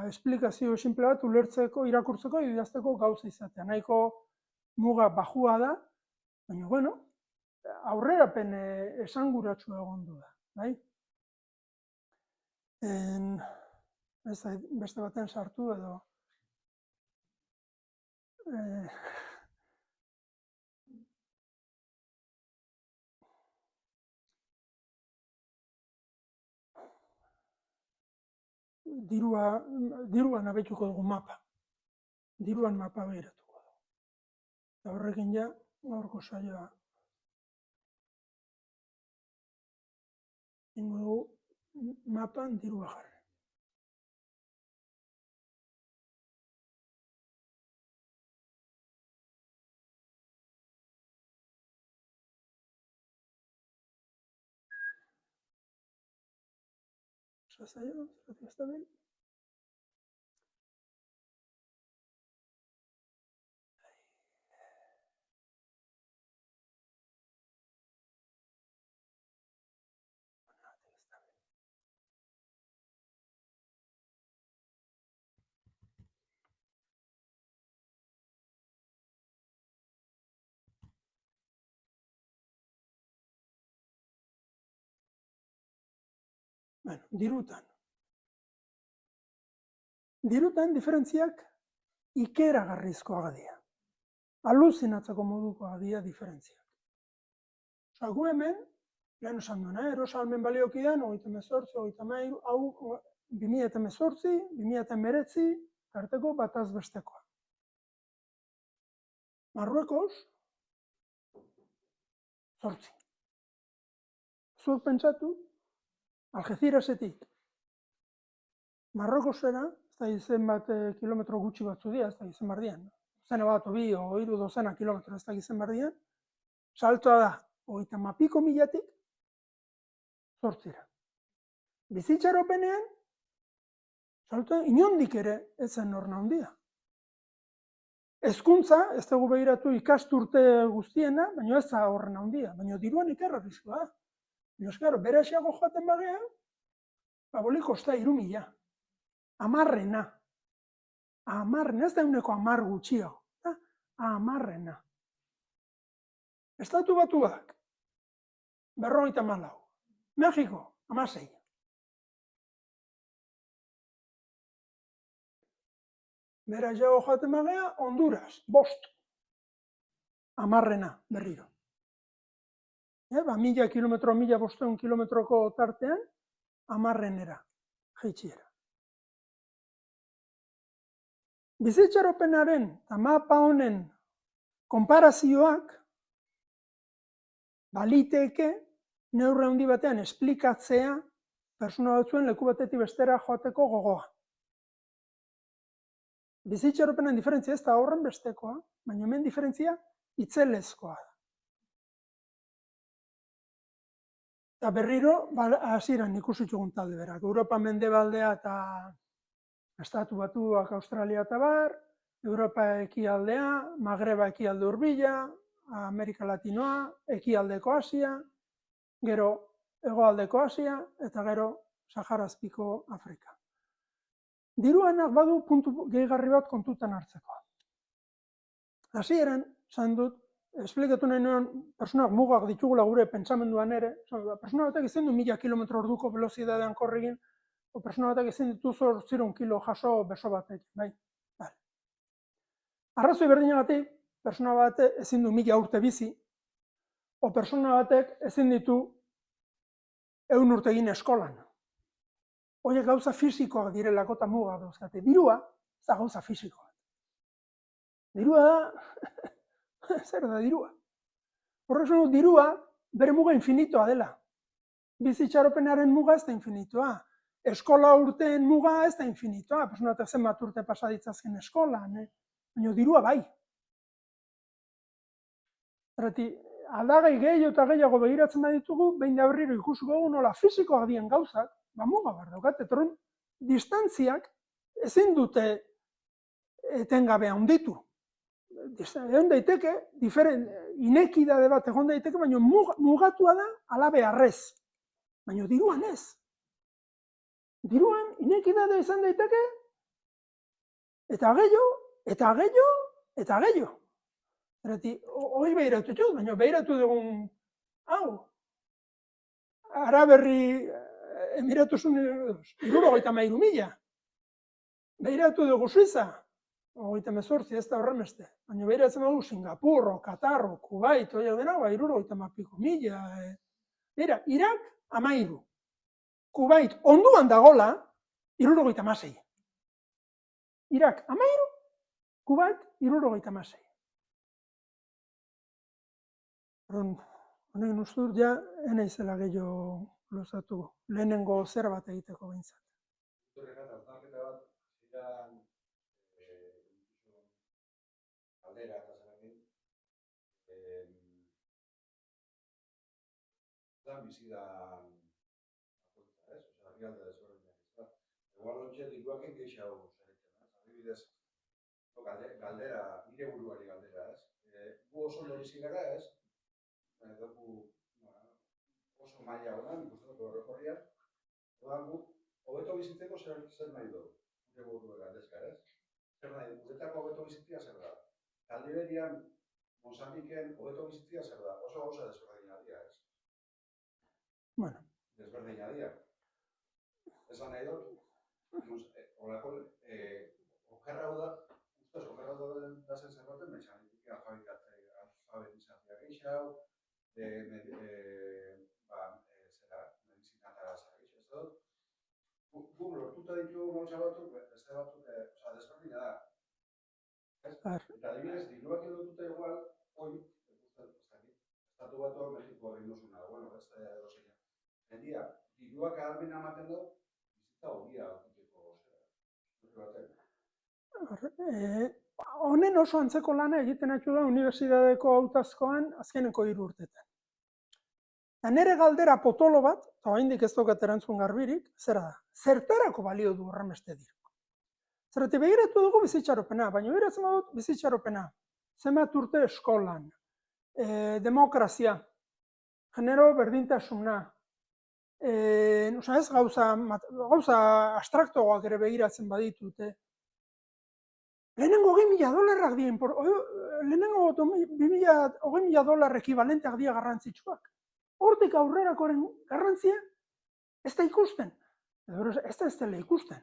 esplikazio simple bat ulertzeko, irakurtzeko, idazteko gauza izatea. Nahiko muga bajua da, baina, bueno, aurrerapen esanguratsu egon du da, bai? Ez da, beste baten sartu edo... Diruan abetuko dugu mapa. Diruan mapa behiratuko dugu. Eta horrekin ja, gaurko saioa. Ingo dugu mapan dirua jarri. Zazaio, zergatik ez da ben? Bueno, dirutan. Dirutan diferentziak ikeragarrizkoak dira. Aluzinatzeko modukoak dira diferentziak. Osa, gu hemen, lehen esan duena, erosalmen baliokidan, 38, 33, hau 2018, 2019, arteko bataz bestekoa. Marruekos, 8. Zuek pentsatu, Algeciresetik Marruekosera, ez da izen bat kilometro gutxi batzu dira, ez da izen bardian. Zena bat, bi, o hiru dozena kilometro ez da izen bardian. Saltoa da, 30 milatik, 8. Bizitxaropenean, saltoa inondik ere ez zen horna handia. Hezkuntza, ez dugu behiratu ikasturte guztiena, baina ez da horrena handia, baina diruan ikerrarrizkoa. Baina, bere asiago joaten bagea, boli kosta 3.000. Amarrena. Amarrena, ez da euneko 10 gutxio. Amarrena. Estatu Batuak, 54. Mexiko, 16. Bera jago joaten bagea, Honduras, 5. Amarrena, berriro. 1000 kilometro, 1500 kilometroko tartean, amarrenera, jaitxiera. Bizitxaropenaren eta mapa honen konparazioak baliteke neurri handi batean esplikatzea pertsona batzuen leku batetik bestera joateko gogoa. Bizitxaropenen diferentzia ez da horren bestekoa, baina hemen diferentzia itzelezkoa da. Eta berriro, hasieran ikusi dugun talde berak. Europa mendebaldea eta Estatu Batuak, Australia eta bar, Europa ekialdea, Magreba ekialde hurbila, Amerika Latinoa, ekialdeko Asia, gero hegoaldeko Asia, eta gero Saharazpiko Afrika. Diruanak badu puntu gehigarri bat kontutan hartzeko. Hasieran, esan dut, esplikatu nahi nuen, personak mugak ditugula gure pentsamenduan ere, persona batek ezin du 1000 kilometro orduko velozidadean korregin, o persona batek ezin ditu 800 kilo jaso beso batek, bai. Arrazoi berdinagatik, persona batek ezin du 1000 urte bizi, o persona batek ezin ditu 100 urte egin eskolan. Horiek gauza fisikoak direlako eta muga dauzkate. Dirua, ez da gauza fisikoa. Dirua da, zer da dirua? Horrek esan dut, dirua bere muga infinitoa dela. Bizitxaropenaren muga ez da infinitoa. Eskola urteen muga ez da infinitoa. Persona batek zenbat urte pasa ditzazken eskolan, baina dirua bai. Zergatik, aldagai gehiago eta gehiago begiratzen baditugu, behin da berriro ikusiko dugu nola fisikoak dien gauzak, muga behar daukate, distantziak ezin dute etengabe handitu. Egon daiteke, inekidade bat egon daiteke, baina mugatua da ala beharrez. Baina diruan ez. Diruan inekidade izan daiteke, eta gehiago, eta gehiago, eta gehiago. Zergatik, hori behiratu dut, baina behiratu dugun, hau, Araberri Emiratu Unidos, 73.000. Behiratu dugu Suiza, 38, ez da horremeste. Baina behiratzen dugu Singapurro, Katarro, Kuwait, hori dena, 70.000. Bera, Irak, 13. Kuwait, onduan dagola, 76. Irak, 13, Kuwait, 76. Honekin uste dut, ja, enaizela gehiago luzatu, lehenengo zer bat egiteko behintzat. Hausnarketa bat, ziren galdera eta zerakin, zan bizidan bakoitza, ez? Osa, herrialde desberdinak, ez da. Egual ontxe diruakin gehiago zaretzen, ez? Adibidez, galdera, nire buruari galdera, ez? Gu oso ondo bizi gara, ez? Oso maila honan, ikusteko horrekorrian, gu, hobeto bizitzeko zer nahi du, gure burua galdezka, ez? Zer nahi du, guretako hobeto bizitzia zer da? Liberian, Mozambiken, hobeto bizitzia zer da? Oso gauza desberdina dira, ez? Bueno. Desberdina dira. Esan nahi dut, horreko, okerra da, ustez, okerra da zen zerbaten, mexanitik alfabetizazioa gehiago, medizinatara zara gehiago, ez dut. Gu lortuta ditugu gauza batzuk, beste batzuk, desberdina da. Eta adibidez, diruak lotuta igual, hoi, estatu batuak Mexikoa egin duzuna, bueno, beste edozeina. Mendia, diruak ahalmena ematen du, bizitza hogia aurkiteko zera. Honen oso antzeko lana egiten haitu da unibertsitateko hautazkoan azkeneko 3 urtetan. Eta nire galdera potolo bat, eta oraindik ez daukat erantzun garbirik, zera da, zertarako balio du horrenbeste diru. Zergatik begiratu dugu bizitxaropena, baina begiratzen badut bizitxaropena. Zenbat urte eskolan, demokrazia, genero berdintasuna, ez gauza abstraktoak ere begiratzen baditute. Lehenengo $20.000 dien, lehenengo $20.000 ekibalenteak dira garrantzitsuak. Hortik aurrerakoren garrantzia ez da ikusten. Ez dela ikusten.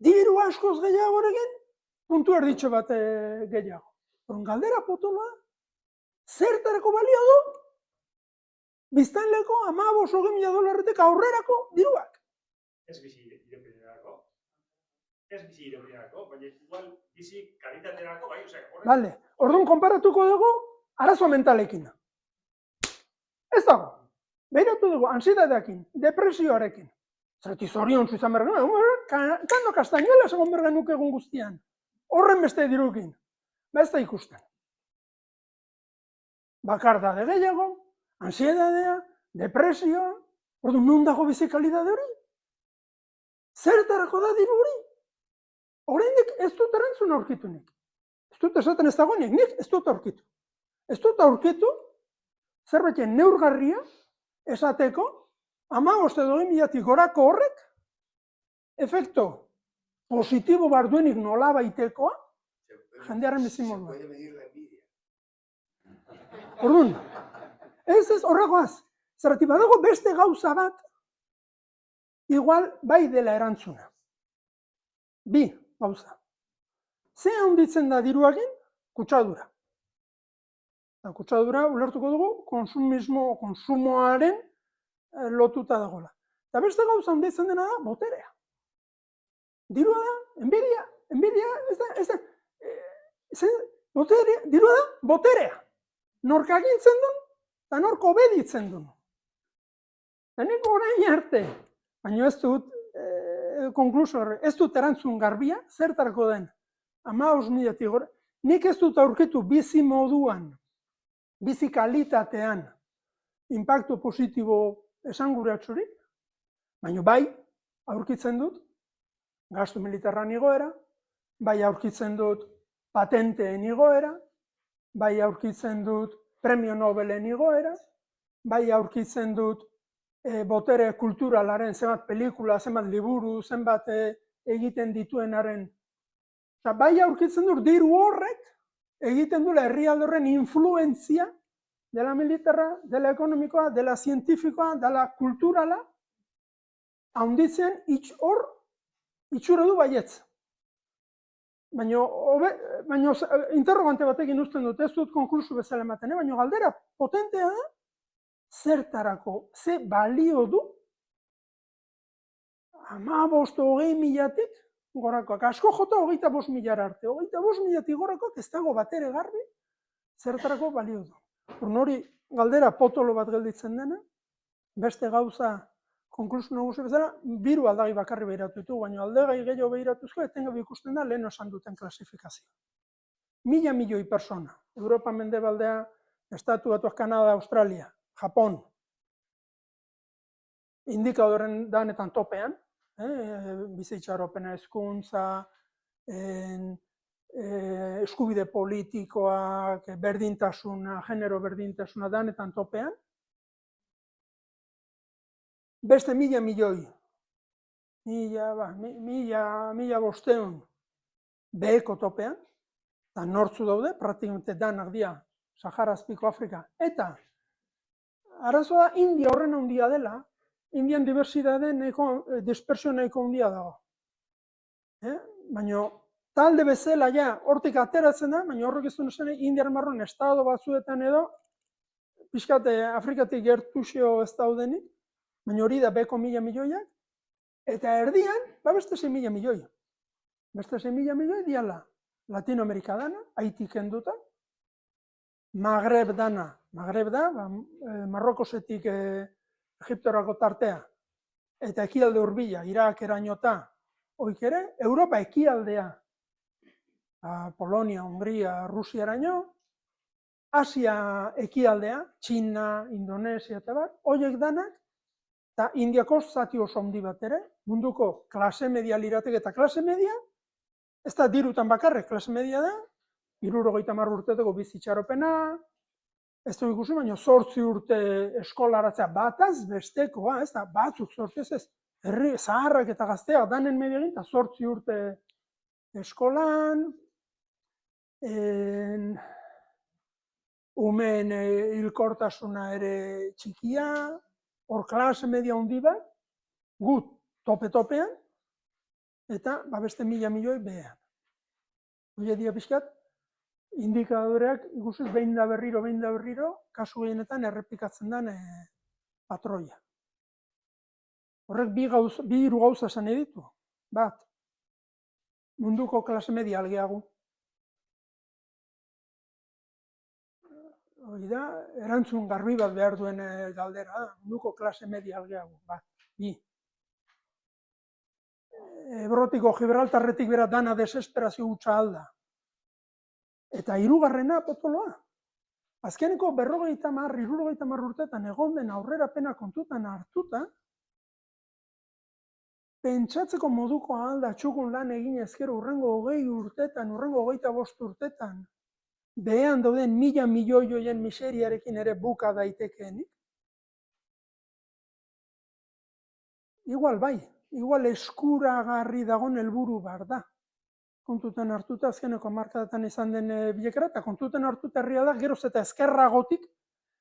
Diru askoz gehiagorekin, puntu erditxo bat gehiago. Galdera potoloa, zertarako balio du? Biztanleko $15.000 aurrerako diruak. Ez bizi iraupenerako. Ez bizi iraupenerako, baina igual bizi kalitaterako, bai, osea, horrek. Bale, orduan konparatuko dugu arazo mentalekin. Ez dago. Behiratu dugu ansietateakin, depresioarekin. Zergatik zoriontsu izan behar genuen, kano kastainola egon behar genuk egun guztian. Horren beste dirukin. Ez da ikusten. Bakardade gehiago, ansietatea, depresioa, orduan non dago bizi kalidade hori? Zertarako da diru hori? Oraindik ez dut erantzun aurkitu nik. Ez dut esaten ez dagoenik, nik ez dut aurkitu. Ez dut aurkitu, zerbaiten neurgarria esateko, 15.000 gorako horrek, efekto positibo bar duenik nola baitekoa, jendearen bizimoduan. Orduan, ez horregoaz, zergatik badago beste gauza bat, igual bai dela erantzuna. 2 gauza. Ze handitzen da diruakin? Kutsadura. Kutsadura ulertuko dugu konsumoaren lotuta dagoela. Eta beste gauza handitzen dena da boterea. Dirua da, enbidia, dirua da boterea. Nork agintzen duen, eta nork obeditzen duen. Eta nik orain arte, baina ez dut, konklusio horre, ez dut erantzun garbia, zertarako den, 15.000 gore, nik ez dut aurkitu bizi moduan, bizi kalitatean, inpaktu positibo esanguratsurik, baina bai, aurkitzen dut, gastu militarran igoera, bai aurkitzen dut patenteen igoera, bai aurkitzen dut premio Nobelen igoera, bai aurkitzen dut botere kulturalaren zenbat pelikula, zenbat liburu, zenbat egiten dituenaren. Bai aurkitzen dut diru horrek egiten duela herrialde horren influentzia dela militarra, dela ekonomikoa, dela zientifikoa, dela kulturala, handitzen hor itxura du baietz. Baina interrogante batekin uzten dut, ez dut konklusu bezala ematen, baina galdera potentea da, zertarako, ze balio du 15-20.000-tik gorakoak. Asko jota 25.000 arte. 25.000-tik gorakoak ez dago batere garbi, zertarako balio du. Hori galdera potolo bat gelditzen dena, beste gauza konklusu nagusi bezala, biru aldagai bakarri behiratu ditu, baina aldagai gehiago behiratuzko, etengabe ikusten da lehen esan duten klasifikazio. 1.000 milioi persona, Europa mendebaldea, Estatu Batuak, Kanada, Australia, Japon, indikadoren danetan topean, bizitxaropena, hezkuntza, eskubide politikoak, berdintasuna, genero berdintasuna danetan topean, beste 1.000 milioi, 1.500 beheko topean, eta nortzu daude, praktikamente danak dira, Sahara azpiko Afrika, eta arazoa da India horren handia dela, Indian diversitate dispersio nahiko handia dago. Baina talde bezala ja hortik ateratzen da, baina horrek ez du esan Indiar marron estado batzuetan edo pixkat Afrikatik gertuxeo ez daudenik, baina hori da beko 1.000 milioiak, eta erdian, beste 6.000 milioi. Beste 6.000 milioi diala Latinoamerika dana, Haiti kenduta, Magreb dana, Magreb da, Marrokosetik Egiptorako tartea, eta ekialde hurbila, Irak erainota, hoik ere, Europa ekialdea, Polonia, Hungria, Rusia eraino, Asia ekialdea, Txina, Indonesia eta bar, horiek danak, eta Indiako zati oso handi bat ere, munduko klase media lirateke, eta klase media, ez da dirutan bakarrek, klase media da, 70 urteteko bizitxaropena, ez du ikusi, baina 8 urte eskolaratzea bataz bestekoa, ez da, batzuk 8 ez, herri zaharrak eta gazteak danen medio egin, eta 8 urte eskolan, umeen hilkortasuna ere txikia, hor klase media handi bat, gut tope-topean, eta beste 1.000 milioi behean. Hori dia pixkat, indikadoreak ikusiz behin da berriro, kasu gehienetan errepikatzen den patroia. Horrek bi hiru gauza esan ditu. Bat, munduko klase media algeago. Hori da, erantzun garbi bat behar duen galdera, munduko klase media algeago. Bat, bi. Ebrotiko Gibraltarretik bera dana desesperazio hutsa alda. Eta hirugarrena potoloa. Azkeneko 50-60 urtetan egon den aurrerapena kontutan hartuta, pentsatzeko moduko alda txukun lan egin ezkero urrengo 20 urtetan, urrengo 25 urtetan, behean dauden 1.000 milioi joien miseriarekin ere buka daitekeenik. Igual bai, igual eskuragarri dagoen helburu bar da. Kontutan hartuta, azkeneko hamarkadatan izan den bilekera, eta kontutan hartuta herria da, geroz eta ezkerragotik,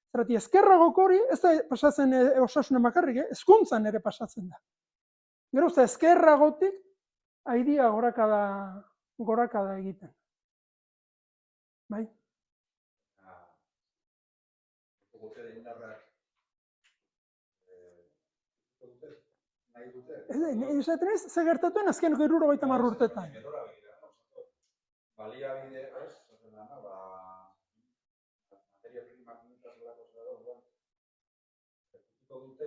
zergatik ezkerragoko hori, ez da pasatzen osasunen bakarrik, hezkuntzan ere pasatzen da. Geroz eta ezkerragotik, haidia gorakada egiten. Bai? Botere indarrak nahi dute? Esaten ez, ze gertatuen azkeneko 70 urtetan. Baliabide, ez? Materia prima komunitaz zelako zela da, dute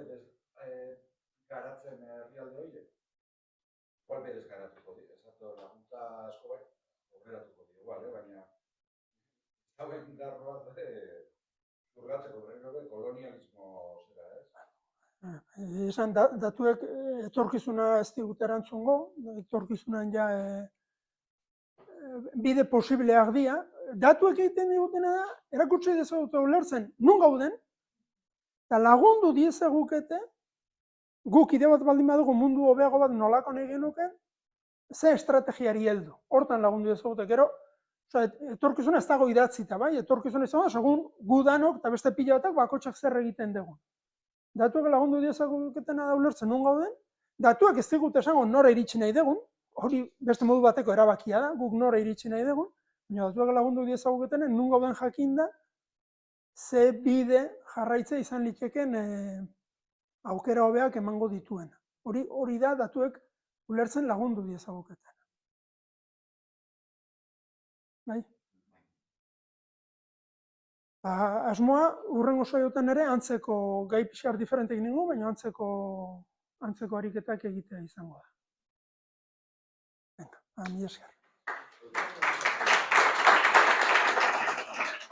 garatzen herrialde horiek. Igual berez garatuko dira, laguntza asko bai, horrelatuko dira, baina hauen indarroa zurgatzeko kolonialismo zera, ez? Esan datuek etorkizuna ez digute erantzungo, etorkizunan ja bide posibleak dira. Datuek egiten digutena da, erakutsi dezagute ulertzen, nun gauden, eta lagundu diezagukete, guk ide bat baldin badugu mundu hobeago bat nolako nahi genuke, ze estrategiari heldu. Hortan lagundu dezagute, gero, etorkizuna ez dago idatzita, bai? Etorkizuna izan da, segun gudanok eta beste pila batak bakotxak zer egiten dugu. Datuak lagundu diezaguketena da ulertzen nun gauden, datuak ez digute esango nora iritsi nahi dugun, hori beste modu bateko erabakia da, guk nora iritsi nahi dugun, baina datuak lagundu diezaguketenen nun gauden jakinda, ze bide jarraitze izan liteken aukera hobeak emango dituen. Hori da datuek ulertzen lagundu diezaguketen. Bai? Asmoa, hurrengo saiotan ere, antzeko gai pixar diferentek ningu, baina antzeko ariketak egitea izango da. Venga, mila esker.